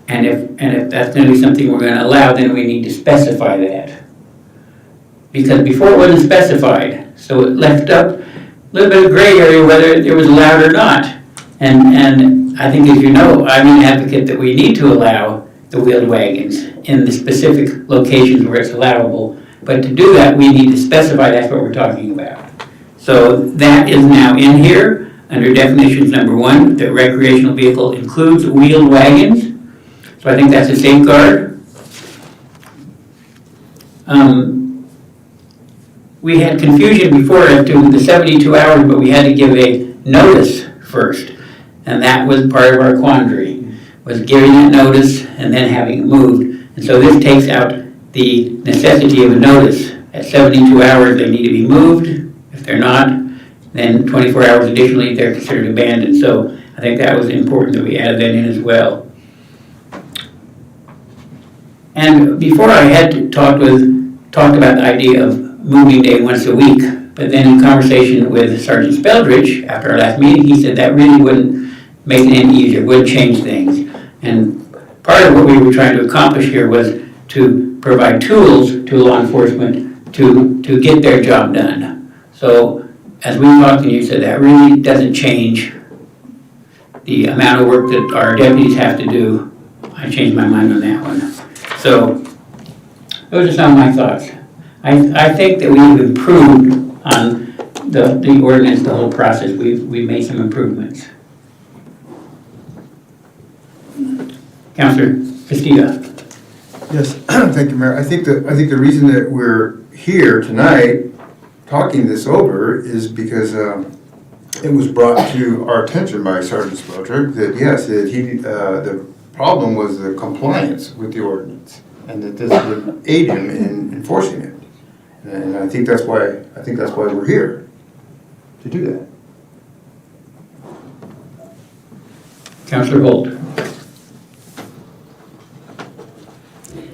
and if that's going to be something we're going to allow, then we need to specify that. Because before it wasn't specified, so it left up a little bit of gray area whether it was allowed or not. And I think, as you know, I'm an advocate that we need to allow the wheeled wagons in the specific locations where it's allowable. But to do that, we need to specify that's what we're talking about. So that is now in here under definitions number 1, that recreational vehicle includes wheeled wagons. So I think that's a safeguard. We had confusion before as to the 72 hours, but we had to give a notice first. And that was part of our quandary, was giving that notice and then having it moved. And so this takes out the necessity of a notice. At 72 hours, they need to be moved. If they're not, then 24 hours additionally, they're considered abandoned. So I think that was important that we added that in as well. And before I had talked about the idea of moving day once a week, but then in conversation with Sergeant Speldridge after our last meeting, he said that really wouldn't make it any easier, wouldn't change things. And part of what we were trying to accomplish here was to provide tools to law enforcement to get their job done. So as we talked and you said that really doesn't change the amount of work that our deputies have to do. I changed my mind on that one. So those are some of my thoughts. I think that we've improved on the ordinance, the whole process. We've made some improvements. Councilor Castillo. Yes, thank you, Mayor. I think the reason that we're here tonight talking this over is because it was brought to our attention by Sergeant Spelter that yes, that the problem was the compliance with the ordinance, and that this would aid him in enforcing it. And I think that's why we're here to do that. Councilor Holt.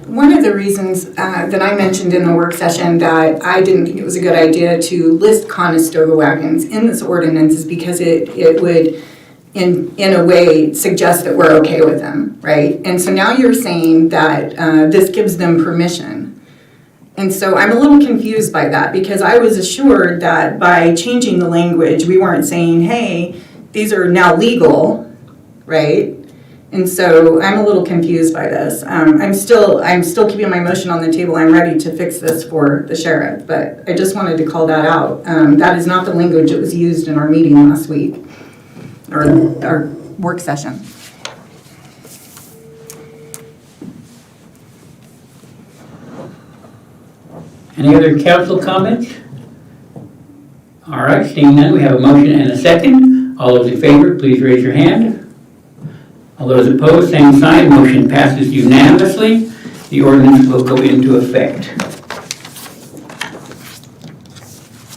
One of the reasons that I mentioned in the work session that I didn't think it was a good idea to list Conestoga wagons in this ordinance is because it would, in a way, suggest that we're okay with them, right? And so now you're saying that this gives them permission. And so I'm a little confused by that because I was assured that by changing the language, we weren't saying, hey, these are now legal, right? And so I'm a little confused by this. I'm still keeping my motion on the table. I'm ready to fix this for the sheriff, but I just wanted to call that out. That is not the language that was used in our meeting last week, or our work session. Any other council comments? All right, seeing none, we have a motion and a second. All those in favor, please raise your hand. All those opposed, same sign. Motion passes unanimously. The ordinance will go into effect.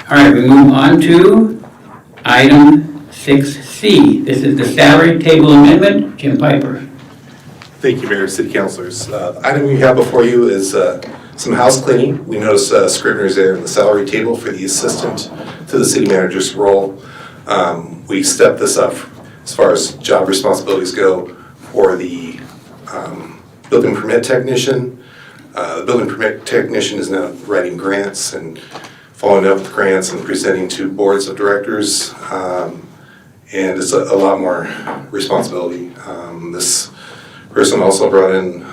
All right, we move on to item 6C. This is the salary table amendment. Jim Piper. Thank you, Mayor, City Councilors. The item we have before you is some house cleaning. We noticed scrivener's error in the salary table for the assistant to the city manager's role. We stepped this up as far as job responsibilities go for the building permit technician. The building permit technician is now writing grants and following up with grants and presenting to boards of directors. And it's a lot more responsibility. This person also brought in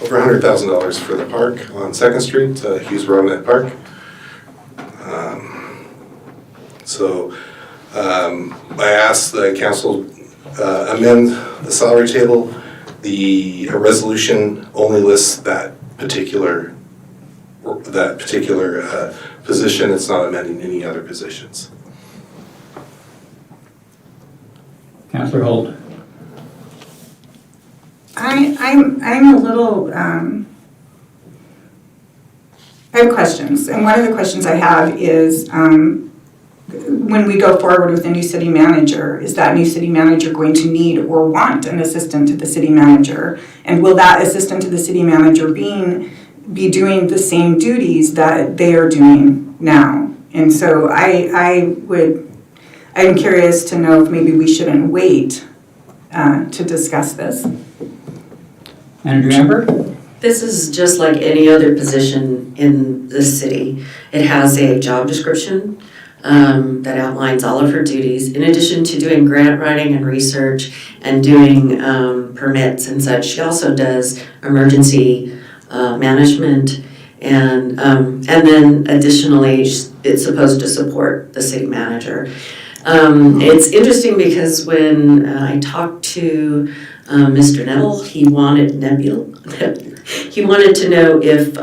over $100,000 for the park on 2nd Street, Hughes Road Park. I asked the council amend the salary table. The resolution only lists that particular position. It's not amending any other positions. Councilor Holt. I'm a little, I have questions, and one of the questions I have is when we go forward with a new city manager, is that new city manager going to need or want an assistant to the city manager? And will that assistant to the city manager be doing the same duties that they are doing now? And so I'm curious to know if maybe we shouldn't wait to discuss this. Manager Amber? This is just like any other position in the city. It has a job description that outlines all of her duties. In addition to doing grant writing and research and doing permits and such, she also does emergency management, and then additionally, it's supposed to support the city manager. It's interesting because when I talked to Mr. Nettle, he wanted to know if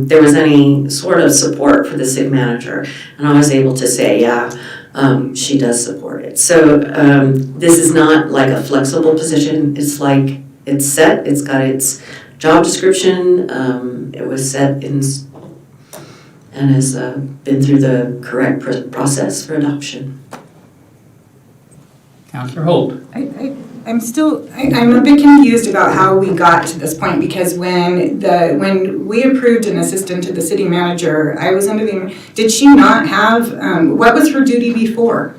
there was any sort of support for the city manager, and I was able to say, yeah, she does support it. So this is not like a flexible position. It's like it's set. It's got its job description. It was set in and has been through the correct process for adoption. Councilor Holt? I'm a bit confused about how we got to this point, because when we approved an assistant to the city manager, I was under did she not have, what was her duty before?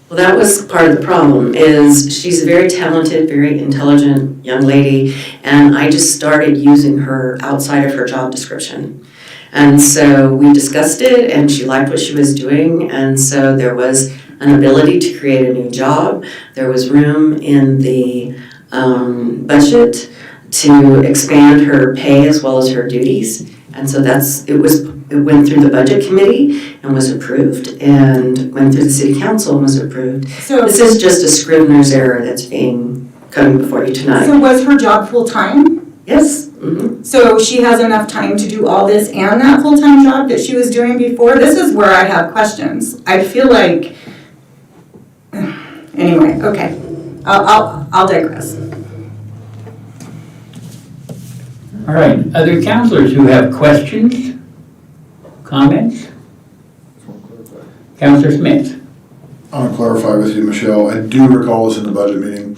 Well, that was part of the problem, is she's a very talented, very intelligent young lady, and I just started using her outside of her job description. And so we discussed it, and she liked what she was doing, and so there was an ability to create a new job. There was room in the budget to expand her pay as well as her duties. And so it went through the budget committee and was approved, and went through the city council and was approved. So this is just a scrivener's error that's coming before you tonight. So was her job full-time? Yes. Mm-hmm. So she has enough time to do all this and that full-time job that she was doing before? This is where I have questions. I feel like, anyway, okay. I'll digress. All right, other councilors who have questions, comments? Councilor Smith? I want to clarify with you, Michelle, I do recall this in the budget meeting.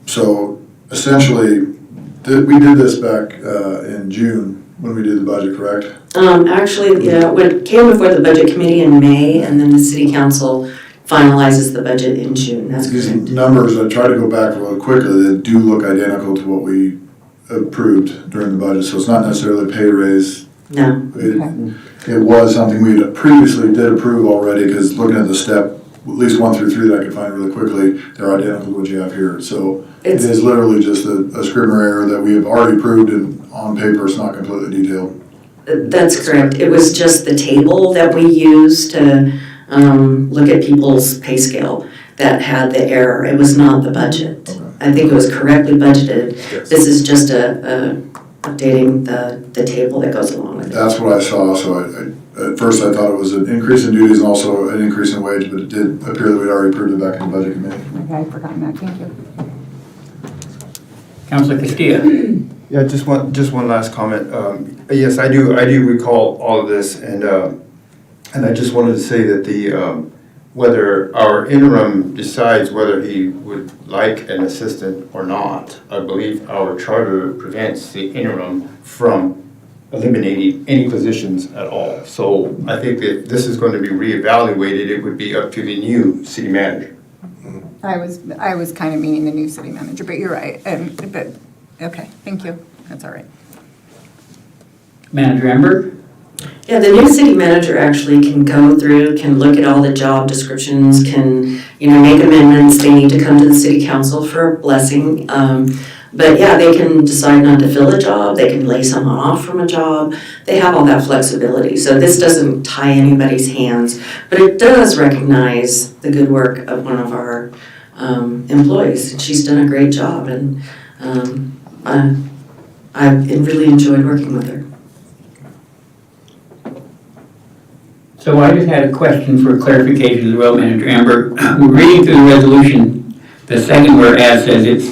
So essentially, we did this back in June when we did the budget, correct? Actually, yeah, it came before the budget committee in May, and then the city council finalizes the budget in June. That's These correct. numbers, I try to go back really quickly, they do look identical to what we approved during the budget, so it's not necessarily a pay raise. No. It was something we previously did approve already, because looking at the step, at least 1 through 3 that I could find really quickly, they're identical to what you have here. So it is literally just a scrivener error that we have already approved, and on paper it's not completely detailed. That's correct. It was just the table that we used to look at people's pay scale that had the error. It was not the budget. Okay. I think it was correctly budgeted. Yes. This is just updating the table that goes along with it. That's what I saw, so at first I thought it was an increase in duties and also an increase in wage, but it did appear that we'd already approved it back in the budget committee. Okay, I'd forgotten that, thank you. Councilor Castillo? Yeah, just one last comment. Yes, I do recall all of this, and I just wanted to say that whether our interim decides whether he would like an assistant or not, I believe our charter prevents the interim from eliminating any positions at all. So I think that this is going to be reevaluated. It would be up to the new city manager. I was kind of meaning the new city manager, but you're right. But okay, thank you. That's all right. Manager Amber? Yeah, the new city manager actually can go through, can look at all the job descriptions, can, make amendments. They need to come to the city council for a blessing. But yeah, they can decide not to fill a job. They can lay someone off from a job. They have all that flexibility. So this doesn't tie anybody's hands, but it does recognize the good work of one of our employees. She's done a great job, and I've really enjoyed working with her. So I just had a question for clarification as well, Manager Amber. We're reading through the resolution, the second whereas says it's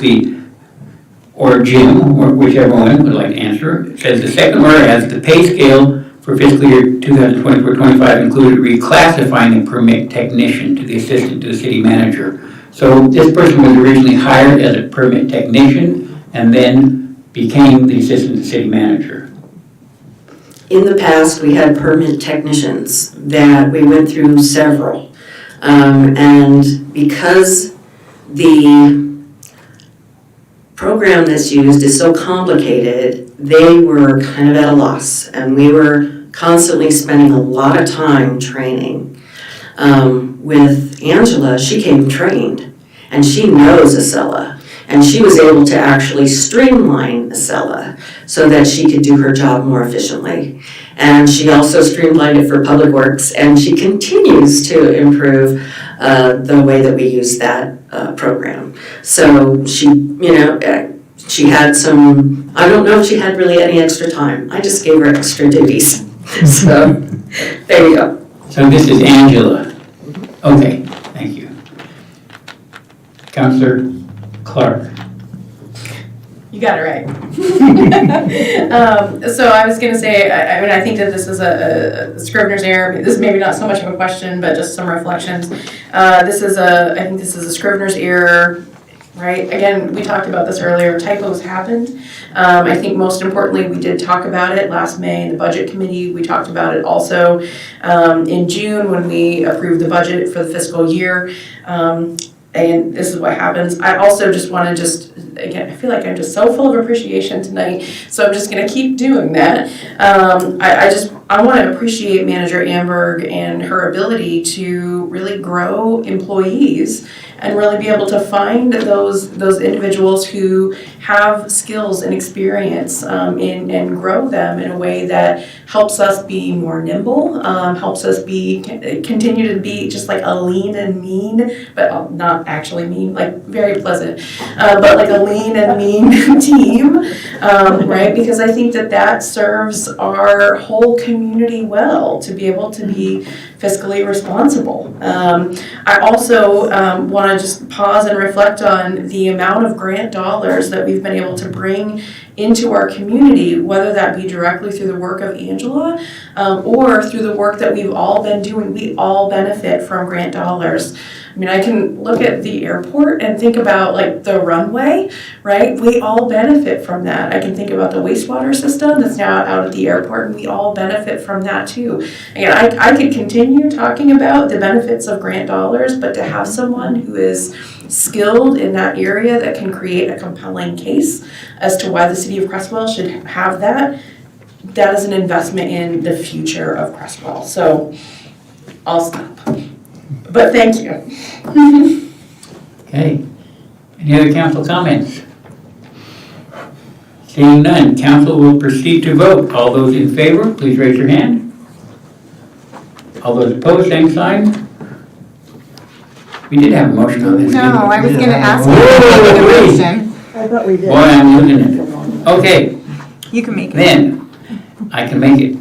or Jim, or whichever one would like to answer. It says the second whereas the pay scale for fiscal year 2024-25 included reclassifying the permit technician to the assistant to the city manager. So this person was originally hired as a permit technician and then became the assistant to the city manager. In the past, we had permit technicians that we went through several. And because the program that's used is so complicated, they were kind of at a loss. And we were constantly spending a lot of time training. With Angela, she came trained and she knows Acela. And she was able to actually streamline Acela so that she could do her job more efficiently. And she also streamlined it for Public Works, and she continues to improve the way that we use that program. So she, she had some, I don't know if she had really any extra time. I just gave her extra duties. So there you go. So this is Angela. Okay, thank you. Councilor Clark. You got it right. So I was gonna say, I think that this is a Scrivener's error. This is maybe not so much of a question, but just some reflections. I think this is a Scrivener's error, right? Again, we talked about this earlier, typos happened. I think most importantly, we did talk about it last May in the budget committee. We talked about it also in June when we approved the budget for the fiscal year. And this is what happens. I also just want to again, I feel like I'm just so full of appreciation tonight, so I'm just going to keep doing that. I want to appreciate Manager Amberg and her ability to really grow employees and really be able to find those individuals who have skills and experience and grow them in a way that helps us be more nimble, helps us continue to be just like a lean and mean, but not actually mean, like very pleasant, but like a lean and mean team, right? Because I think that serves our whole community well to be able to be fiscally responsible. I also want to just pause and reflect on the amount of grant dollars that we've been able to bring into our community, whether that be directly through the work of Angela or through the work that we've all been doing. We all benefit from grant dollars. I mean, I can look at the airport and think about like the runway, right? We all benefit from that. I can think about the wastewater system that's now out at the airport, and we all benefit from that too. Again, I could continue talking about the benefits of grant dollars, but to have someone who is skilled in that area that can create a compelling case as to why the city of Creswell should have that is an investment in the future of Creswell. So I'll stop. But thank you. Okay. Any other council comments? Seeing none, council will proceed to vote. All those in favor, please raise your hand. All those opposed, same sign. We did have a motion on this. No, didn't we? I was going to ask Whoa, you to make a wait. motion. I thought we did. Boy, I'm losing it. Okay, You can make it. then, I can make it.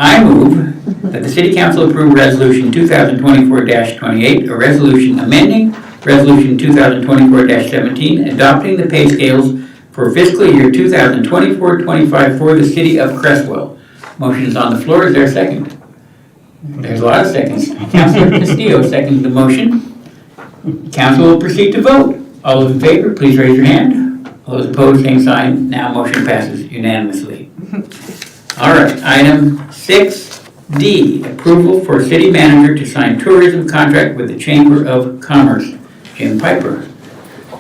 I move that the City Council approve Resolution 2024-28, a resolution amending Resolution 2024-17, adopting the pay scales for fiscal year 2024-25 for the City of Creswell. Motion is on the floor. Is there a second? There's a lot of seconds. Councilor Castillo seconds the motion. Council will proceed to vote. All those in favor, please raise your hand. All those opposed, same sign. Now motion passes unanimously. All right, item 6D, approval for city manager to sign tourism contract with the Chamber of Commerce. Jim Piper.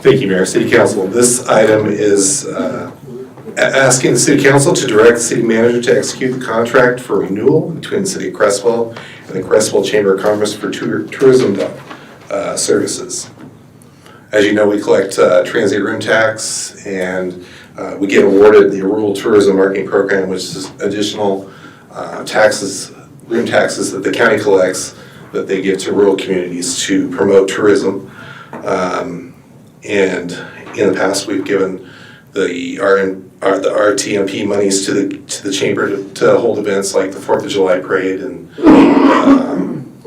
Thank you, Mayor. City Council. This item is asking the City Council to direct the city manager to execute the contract for renewal between the City of Creswell and the Creswell Chamber of Commerce for tourism services. As you know, we collect transient room tax, and we get awarded the Rural Tourism Marketing Program, which is additional taxes, room taxes that the county collects that they give to rural communities to promote tourism. And in the past, we've given the RTMP monies to the chamber to hold events like the 4th of July parade and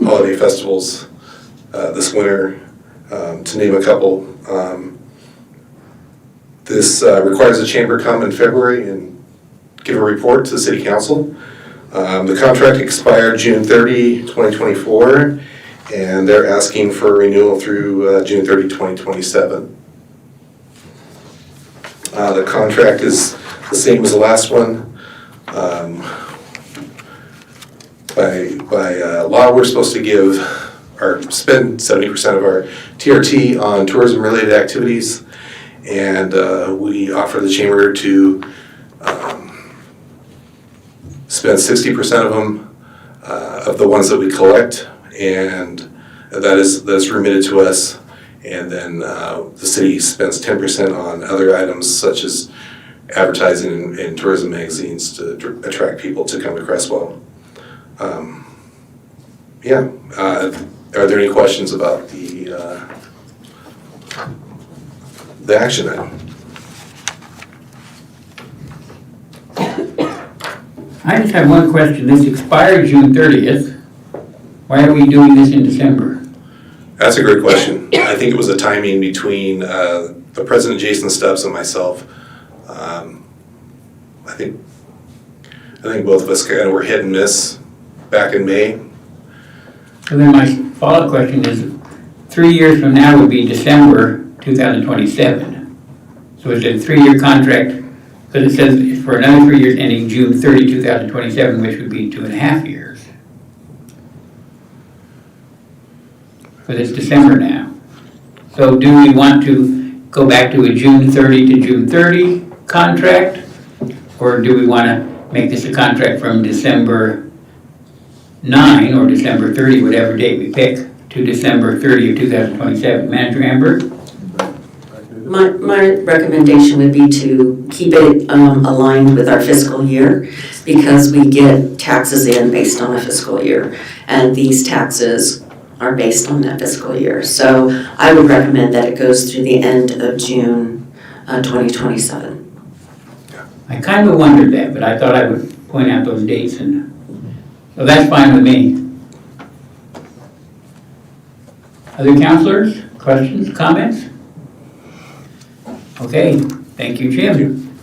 holiday festivals this winter, to name a couple. This requires the chamber come in February and give a report to the City Council The contract expired June 30, 2024, and they're asking for renewal through June 30, 2027. The contract is the same as the last one. By law, we're supposed to give or spend 70% of our TRT on tourism-related activities, and we offer the chamber to spend 60% of them, of the ones that we collect, and that's remitted to us. And then the city spends 10% on other items such as advertising in tourism magazines to attract people to come to Creswell. Are there any questions about the action item? I just have one question. This expired June 30th. Why are we doing this in December? That's a great question. I think it was a timing between the President Jason Stubbs and myself. I think both of us kind of were hit and miss back in May. And then my follow-up question is, 3 years from now would be December 2027. So it's a 3-year contract, because it says it's for another 3 years ending June 30, 2027, which would be 2.5 years. But it's December now. So do we want to go back to a June 30 to June 30 contract? Or do we want to make this a contract from December 9 or December 30, whatever date we pick, to December 30 of 2027? Manager Amber? My recommendation would be to keep it aligned with our fiscal year, because we get taxes in based on a fiscal year, and these taxes are based on that fiscal year. So I would recommend that it goes through the end of June 2027. I kind of wondered that, but I thought I would point out those dates, and so that's fine with me. Other counselors, questions, comments? Okay, thank you, Jim.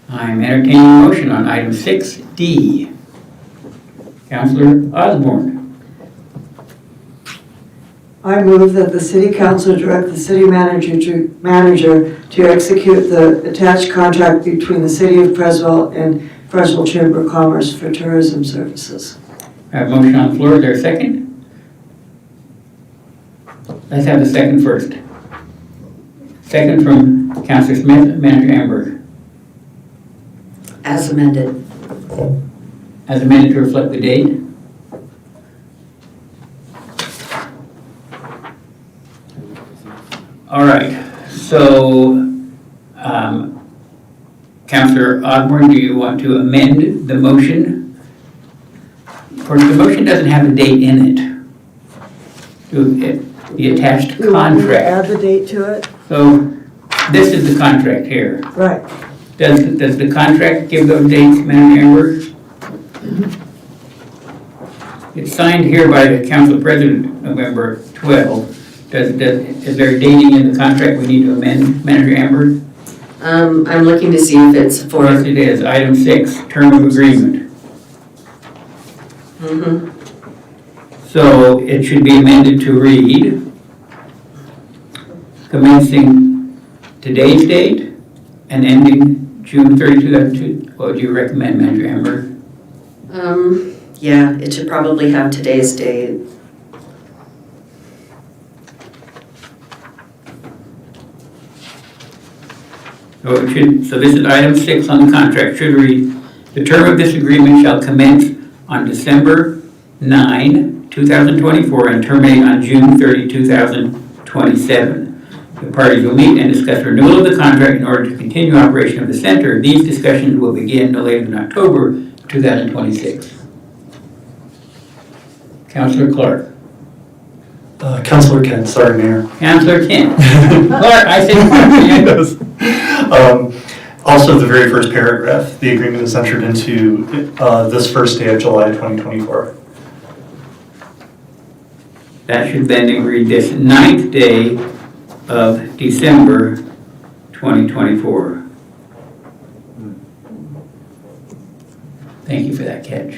I'm entertaining a motion on item 6D. Counselor Osborne. I move that the city council direct the city manager to execute the attached contract between the city of Creswell and Creswell Chamber of Commerce for tourism services. I have a motion on the floor. Is there a second? Let's have the second first. Second from Councilor Smith, Manager Amber. As amended. As amended to reflect the date. All right, so Councilor Osborne, do you want to amend the motion? Of course, the motion doesn't have a date in it. The attached You want me to contract. add the date to it? So this is the contract here. Right. Does the contract give those dates, Manager Amber? It's signed here by the council president, November 12. Is there dating in the contract we need to amend, Manager Amber? I'm looking to see if it's for. Yes, it is. Item 6, term of agreement. Mm-hmm. So it should be amended to read, commencing today's date and ending June 30, 2002. What would you recommend, Manager Amber? Yeah, it should probably have today's date. So this is item 6 on the contract, should read, the term of this agreement shall commence on December 9, 2024 and terminate on June 30, 2027. The parties will meet and discuss renewal of the contract in order to continue operation of the center. These discussions will begin no later than October 2026. Councilor Clark. Councilor Kent, sorry, Mayor. Councilor Kent. Clark, I said Clark. Also, the very first paragraph, the agreement is entered into this first day of July 2024. That should then read this 9th day of December 2024. Thank you for that catch.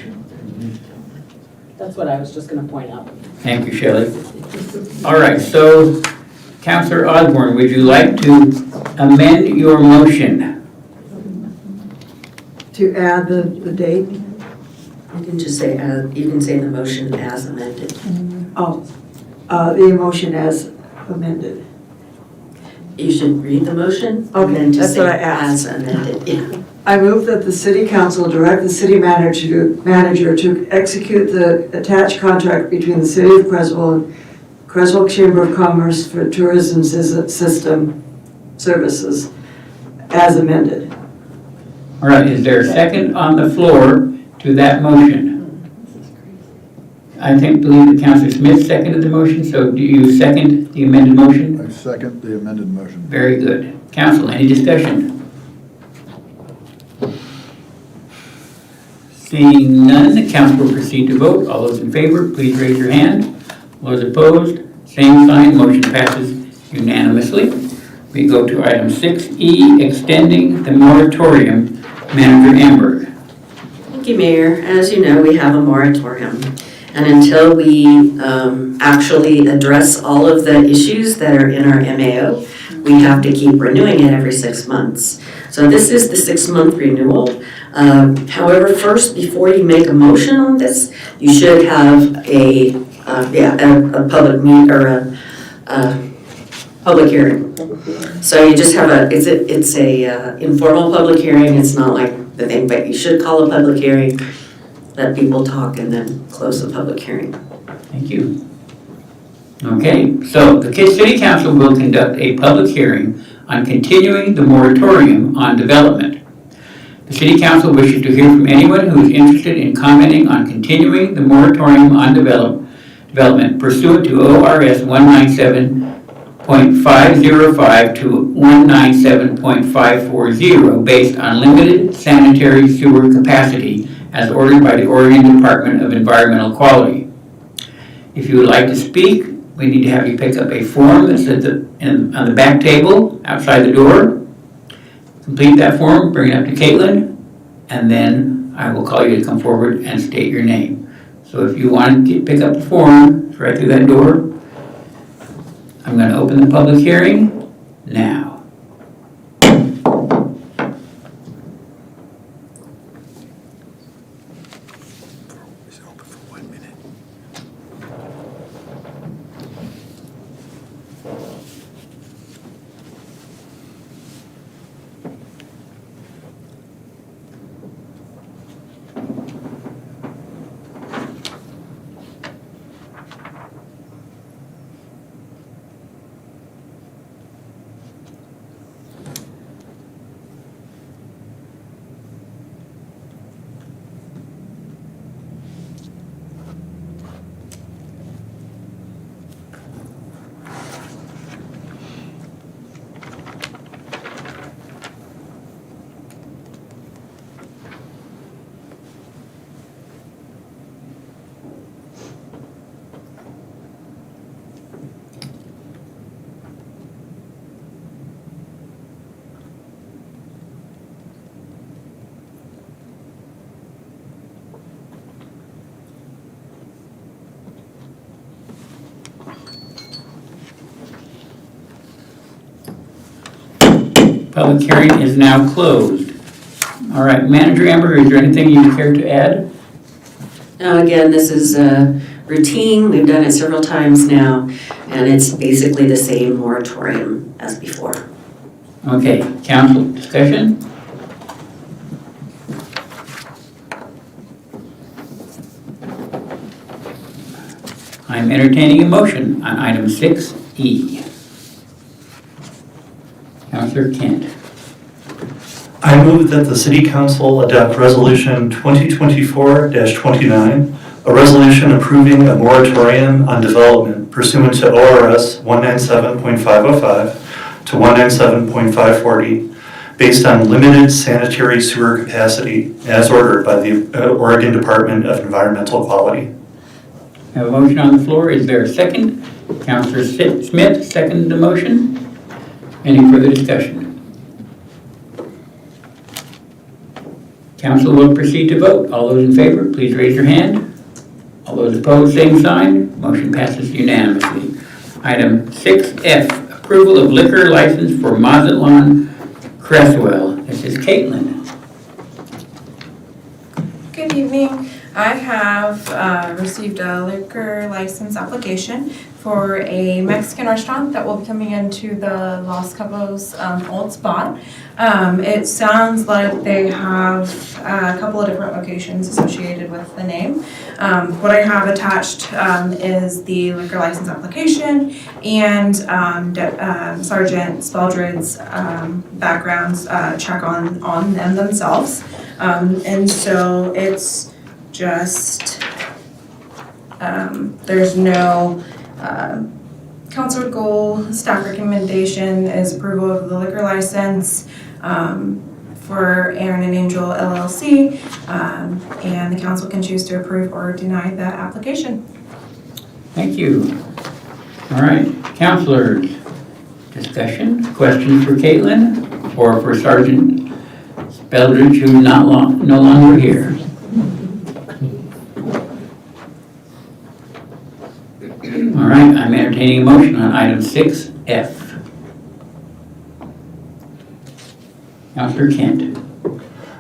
That's what I was just gonna point out. Thank you, Shelley. All right, so Councillor Osborne, would you like to amend your motion? To add the date? You can just say, you can say the motion as amended. Oh, the motion as amended. You should read the motion. Okay, and then just that's what say I asked. As amended, yeah. I move that the city council direct the city manager to execute the attached contract between the city of Creswell and Creswell Chamber of Commerce for tourism system services as amended. All right, is there a second on the floor to that motion? I believe that Councillor Smith seconded the motion, so do you second the amended motion? I second the amended motion. Very good. Council, any discussion? Seeing none, the council will proceed to vote. All those in favor, please raise your hand. All those opposed, same sign. Motion passes unanimously. We go to item 6E, extending the moratorium. Manager Amberg. Thank you, Mayor. As you know, we have a moratorium. And until we actually address all of the issues that are in our MAO, we have to keep renewing it every 6 months. So this is the 6-month renewal. However, first, before you make a motion on this, you should have a public meet or a public hearing. So you just have it's a informal public hearing. It's not like the thing, but you should call a public hearing, let people talk, and then close the public hearing. Thank you. Okay, so the City Council will conduct a public hearing on continuing the moratorium on development. The City Council wishes to hear from anyone who is interested in commenting on continuing the moratorium on development pursuant to ORS 197.505 to 197.540 based on limited sanitary sewer capacity as ordered by the Oregon Department of Environmental Quality. If you would like to speak, we need to have you pick up a form that's on the back table outside the door. Complete that form, bring it up to Caitlin, and then I will call you to come forward and state your name. So if you want to pick up the form, it's right through that door. I'm going to open the public hearing now. Public hearing is now closed. All right, Manager Amber, is there anything you care to add? Now, again, this is routine. We've done it several times now, and it's basically the same moratorium as before. Okay, council discussion? I'm entertaining a motion on item 6E. Councilor Kent. I move that the City Council adopt Resolution 2024-29, a resolution approving a moratorium on development pursuant to ORS 197.505 to 197.540, based on limited sanitary sewer capacity as ordered by the Oregon Department of Environmental Quality. I have a motion on the floor. Is there a second? Councilor Smith seconded the motion. Any further discussion? Council will proceed to vote. All those in favor, please raise your hand. All those opposed, same sign. Motion passes unanimously. Item 6F, approval of liquor license for Mazatlan Creswell. This is Caitlin. Good evening. I have received a liquor license application for a Mexican restaurant that will be coming into the Los Cabos Old Spot. It sounds like they have a couple of different locations associated with the name. What I have attached is the liquor license application and Sergeant Speldred's backgrounds check on them themselves. And so it's just, there's no council goal. Staff recommendation is approval of the liquor license for Aaron and Angel LLC, and the council can choose to approve or deny that application. Thank you. All right, councilors, discussion, questions for Caitlin or for Sergeant Speldred, who's no longer here? All right, I'm entertaining a motion on item 6F. Councilor Kent.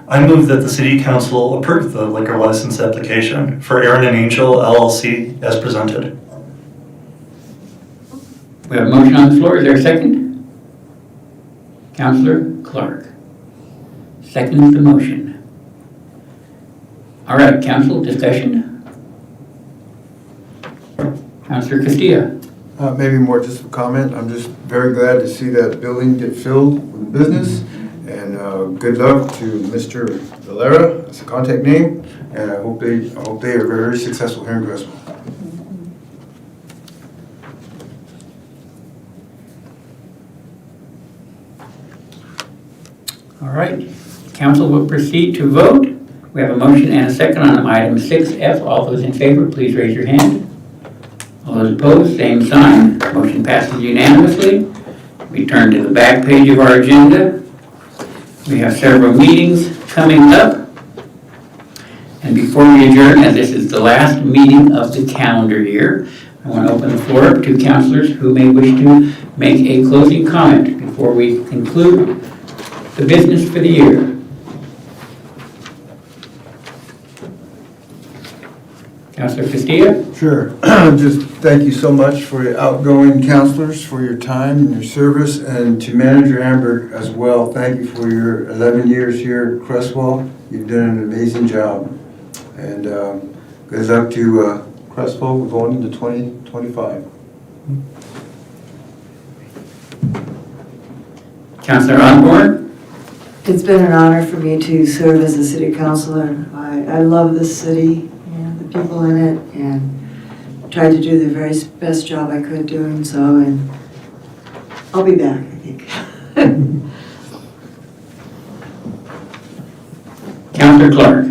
I move that the city council approve the liquor license application for Aaron and Angel LLC as presented. We have a motion on the floor. Is there a second? Councilor Clark seconds the motion. All right, council, discussion? Councilor Castillo. Maybe more just a comment. I'm just very glad to see that building get filled with business. And good luck to Mr. Valera, that's the contact name. And I hope they are very successful here in Creswell. All right, council will proceed to vote. We have a motion and a second on item 6F. All those in favor, please raise your hand. All those opposed, same sign. Motion passes unanimously. We turn to the back page of our agenda. We have several meetings coming up. And before we adjourn, as this is the last meeting of the calendar year, I want to open the floor up to councilors who may wish to make a closing comment before we conclude the business for the year. Councilor Castillo? Sure. Just thank you so much for your outgoing counselors, for your time and your service, and to Manager Amber as well. Thank you for your 11 years here at Creswell. You've done an amazing job. And good luck to Creswell. We're going into 2025. Councilor Osborne? It's been an honor for me to serve as a city councilor. I love this city and the people in it, and tried to do the very best job I could doing so, and I'll be back, I think. Councilor Clark?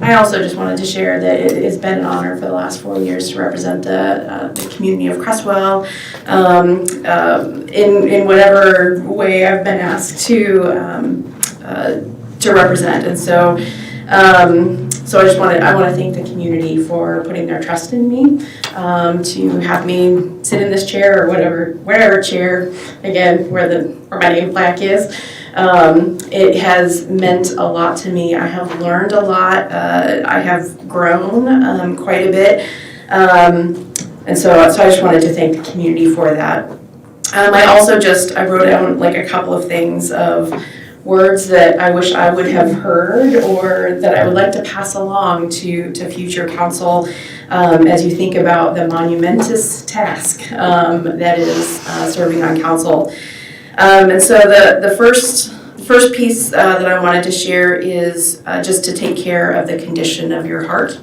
I also just wanted to share that it's been an honor for the last 4 years to represent the community of Creswell in whatever way I've been asked to represent, and so so I want to thank the community for putting their trust in me to have me sit in this chair or whatever chair, again, where my name plaque is. It has meant a lot to me. I have learned a lot. I have grown quite a bit. And so I just wanted to thank the community for that. I wrote down like a couple of things of words that I wish I would have heard or that I would like to pass along to future council as you think about the monumentous task that is serving on council. And so the first piece that I wanted to share is just to take care of the condition of your heart.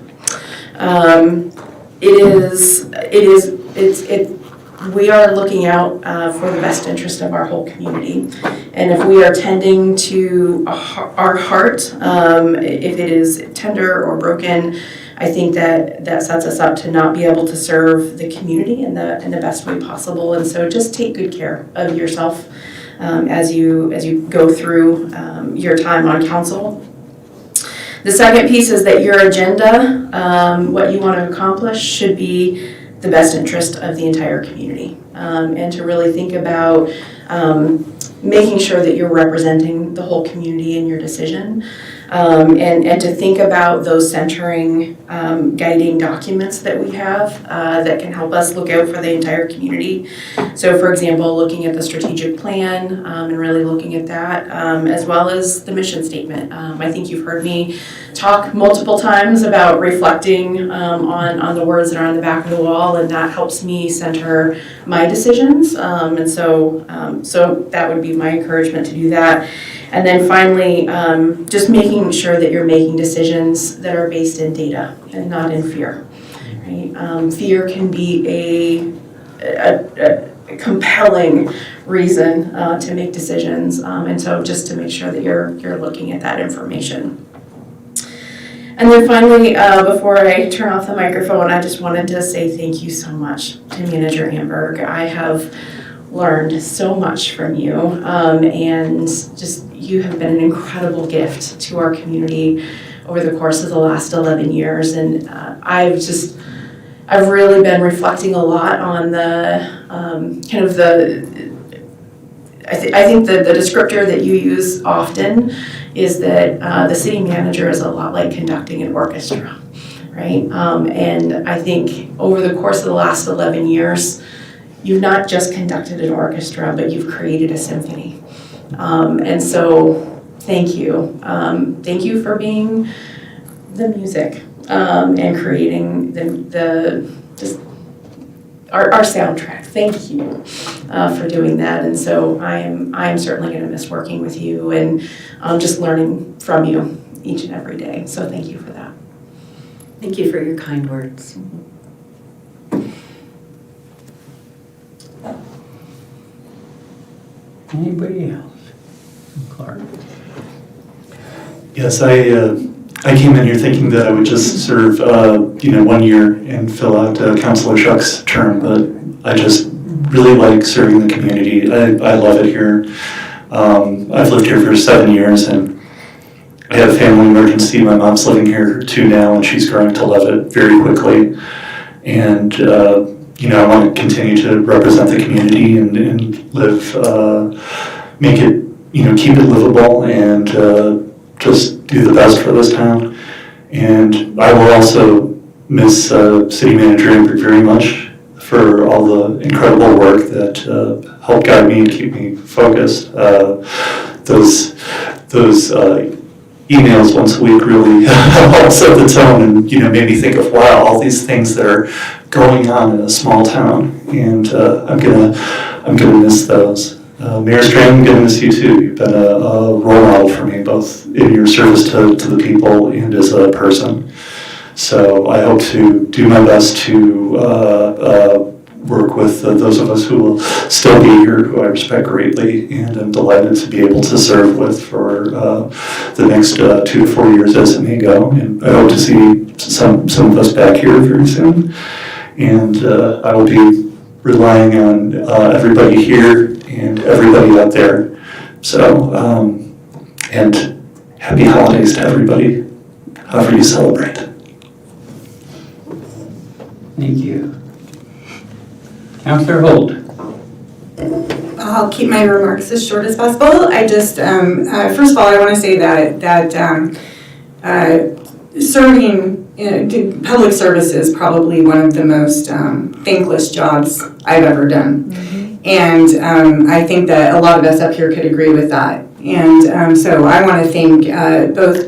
We are looking out for the best interest of our whole community. And if we are tending to our heart, if it is tender or broken, I think that sets us up to not be able to serve the community in the best way possible. And so just take good care of yourself as you go through your time on council. The second piece is that your agenda, what you want to accomplish, should be the best interest of the entire community. And to really think about making sure that you're representing the whole community in your decision. And to think about those centering guiding documents that we have that can help us look out for the entire community. So for example, looking at the strategic plan and really looking at that, as well as the mission statement. I think you've heard me talk multiple times about reflecting on the words that are on the back of the wall, and that helps me center my decisions. And so that would be my encouragement to do that. And then finally, just making sure that you're making decisions that are based in data and not in fear. Right? Fear can be a compelling reason to make decisions, and so just to make sure that you're looking at that information. And then finally, before I turn off the microphone, I just wanted to say thank you so much to Manager Amberg. I have learned so much from you, and just you have been an incredible gift to our community over the course of the last 11 years. And I've really been reflecting a lot on the I think the descriptor that you use often is that the city manager is a lot like conducting an orchestra, right? And I think over the course of the last 11 years, you've not just conducted an orchestra, but you've created a symphony. And so thank you. Thank you for being the music and creating our soundtrack. Thank you for doing that. And so I am certainly going to miss working with you and just learning from you each and every day. So thank you for that. Thank you for your kind words. Anybody else? Clark? Yes, I came in here thinking that I would just serve, 1 year and fill out Councilor Shuck's term, but I just really like serving the community. I love it here. I've lived here for 7 years, and I had a family emergency. My mom's living here too now, and she's growing to love it very quickly. And I want to continue to represent the community and live, make it, keep it livable and just do the best for this town. And I will also miss City Manager Amberg very much for all the incredible work that helped guide me and keep me focused. Those emails once a week really helped set the tone and made me think of, wow, all these things that are going on in a small town, and I'm gonna miss those. Mayor Strand, I'm gonna miss you too. You've been a role model for me, both in your service to the people and as a person. So I hope to do my best to work with those of us who will still be here, who I respect greatly, and I'm delighted to be able to serve with for the next 2 to 4 years as it may go. And I hope to see some of us back here very soon. And I will be relying on everybody here and everybody out there. So, and happy holidays to everybody, however you celebrate. Thank you. Councilor Holt. I'll keep my remarks as short as possible. I just, first of all, I want to say that serving public service is probably one of the most thankless jobs I've ever done. Mm-hmm. And I think that a lot of us up here could agree with that. And so I want to thank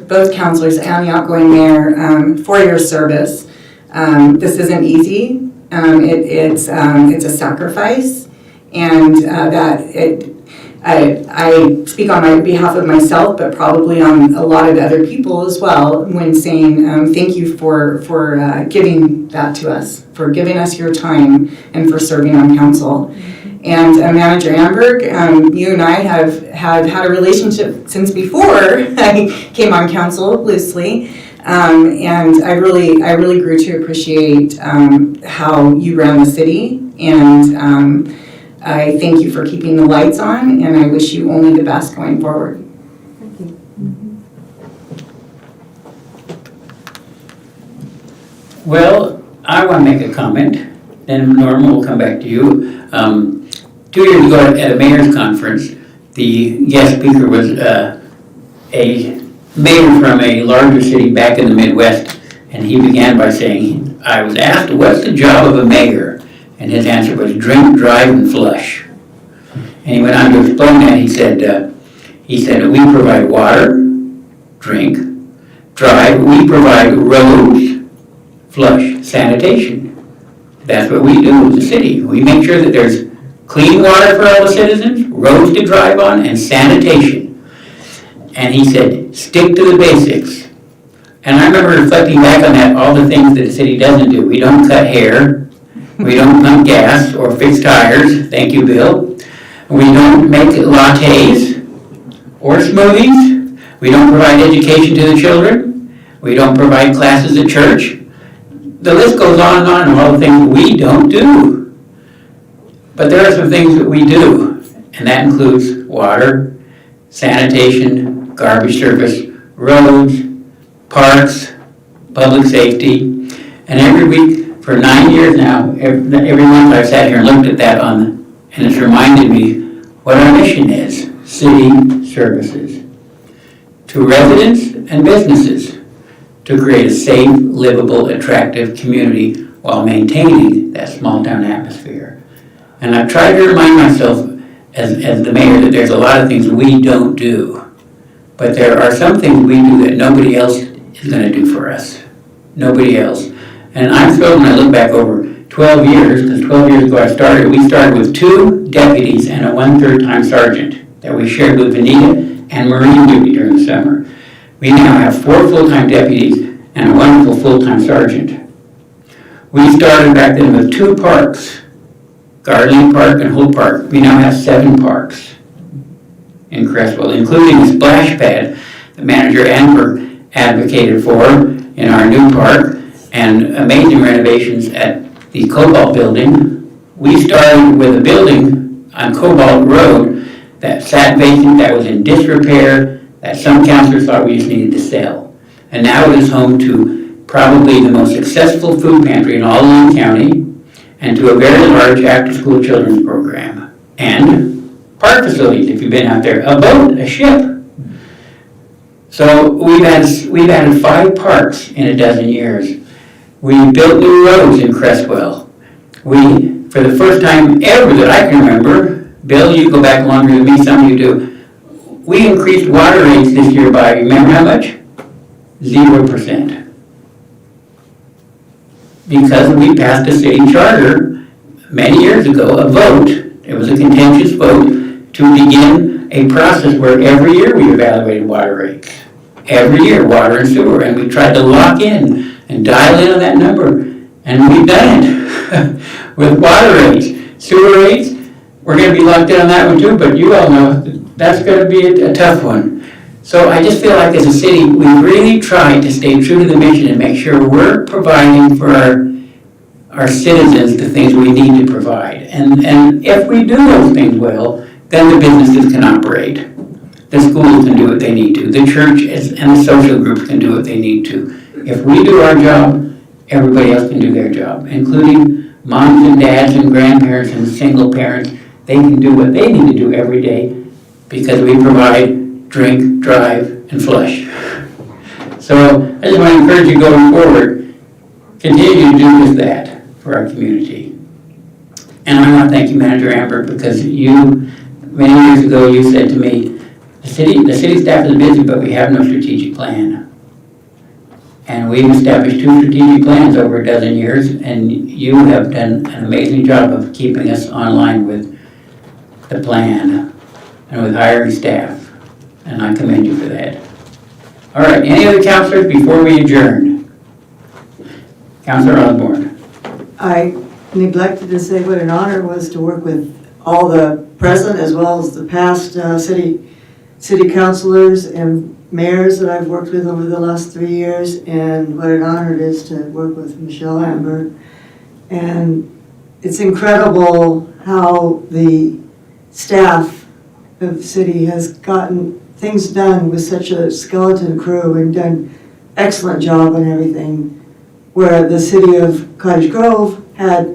both councilors and the outgoing mayor for your service. This isn't easy. It's a sacrifice, and I speak on behalf of myself, but probably on a lot of other people as well, when saying thank you for giving that to us, for giving us your time, and for serving on council. And Manager Amberg, you and I have had a relationship since before I came on council loosely. And I really grew to appreciate how you ran the city, and I thank you for keeping the lights on, and I wish you only the best going forward. Thank you. Well, I want to make a comment, then Norma will come back to you. 2 years ago at a mayor's conference, the guest speaker was a mayor from a larger city back in the Midwest, and he began by saying, I was asked, what's the job of a mayor? And his answer was drink, drive, and flush. And he went on to explain that. He said, we provide water, drink, drive, we provide roads, flush, sanitation. That's what we do as a city. We make sure that there's clean water for all the citizens, roads to drive on, and sanitation. And he said, stick to the basics. And I remember reflecting back on that, all the things that the city doesn't do. We don't cut hair, we don't pump gas or fix tires, thank you, Bill. We don't make lattes or smoothies. We don't provide education to the children. We don't provide classes at church. The list goes on and on of all the things we don't do. But there are some things that we do, and that includes water, sanitation, garbage service, roads, parks, public safety. And every week, for 9 years now, every month I've sat here and looked at that and it's reminded me what our mission is, city services. To residents and businesses, to create a safe, livable, attractive community while maintaining that small town atmosphere. And I've tried to remind myself as the mayor that there's a lot of things we don't do, but there are some things we do that nobody else is going to do for us. Nobody else. And I'm thrilled when I look back over 12 years, because 12 years ago we started with 2 deputies and a 1/3 time sergeant that we shared with Vanita and Marine duty during the summer. We now have 4 full-time deputies and a wonderful full-time sergeant. We started back then with 2 parks, Garland Park and Holt Park. We now have 7 parks in Creswell, including a splash pad that Manager Amber advocated for in our new park, and amazing renovations at the Cobalt building. We started with a building on Cobalt Road that sat vacant, that was in disrepair, that some councilors thought we just needed to sell. And now it is home to probably the most successful food pantry in all of Lane County, and to a very large after-school children's program. And park facilities, if you've been out there, a boat, a ship. So we've added 5 parks in a dozen years. We built new roads in Creswell. We, for the first time ever that I can remember, Bill, you go back longer than me, some of you do, we increased water rates this year by, remember how much? 0%. Because we passed a city charter many years ago, a vote, it was a contentious vote, to begin a process where every year we evaluated water rates. Every year, water and sewer, and we tried to lock in and dial in on that number, and we've done it with water rates. Sewer rates, we're going to be locked in on that one too, but you all know that's going to be a tough one. So I just feel like as a city, we really tried to stay true to the mission and make sure we're providing for our citizens the things we need to provide. And if we do those things well, then the businesses can operate. The schools can do what they need to. The church and the social groups can do what they need to. If we do our job, everybody else can do their job, including moms and dads and grandparents and single parents. They can do what they need to do every day because we provide drink, drive, and flush. So I just want to encourage you going forward, continue to do just that for our community. And I want to thank you, Manager Amber, because many years ago, you said to me, the city staff is busy, but we have no strategic plan. And we've established 2 strategic plans over a dozen years, and you have done an amazing job of keeping us online with the plan and with hiring staff. And I commend you for that. All right, any other counselors before we adjourn? Councilor Osborne. I neglected to say what an honor it was to work with all the present as well as the past city councilors and mayors that I've worked with over the last 3 years, and what an honor it is to work with Michelle Amber. And it's incredible how the staff of the city has gotten things done with such a skeleton crew and done excellent job on everything. where the city of Cottage Grove had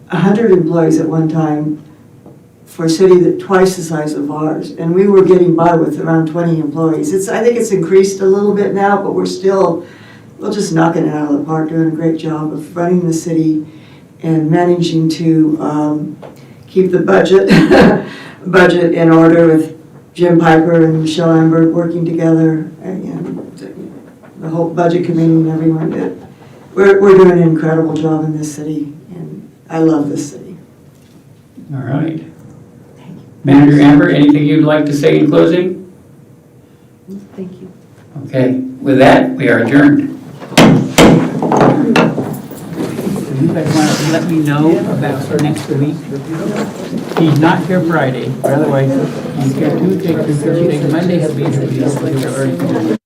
100 employees at one time for a city that twice the size of ours, and we were getting by with around 20 employees. I think it's increased a little bit now, but we're just knocking it out of the park, doing a great job of running the city and managing to keep the budget in order with Jim Piper and Michelle Amber working together, and the whole budget committee and everyone. We're doing an incredible job in this city, and I love this city. All right. Manager Amber, anything you'd like to say in closing? Thank you. Okay, with that, we are adjourned. You guys want to let me know about next week? He's not here Friday, otherwise he's here Tuesday, Thursday, Monday, he'll be here.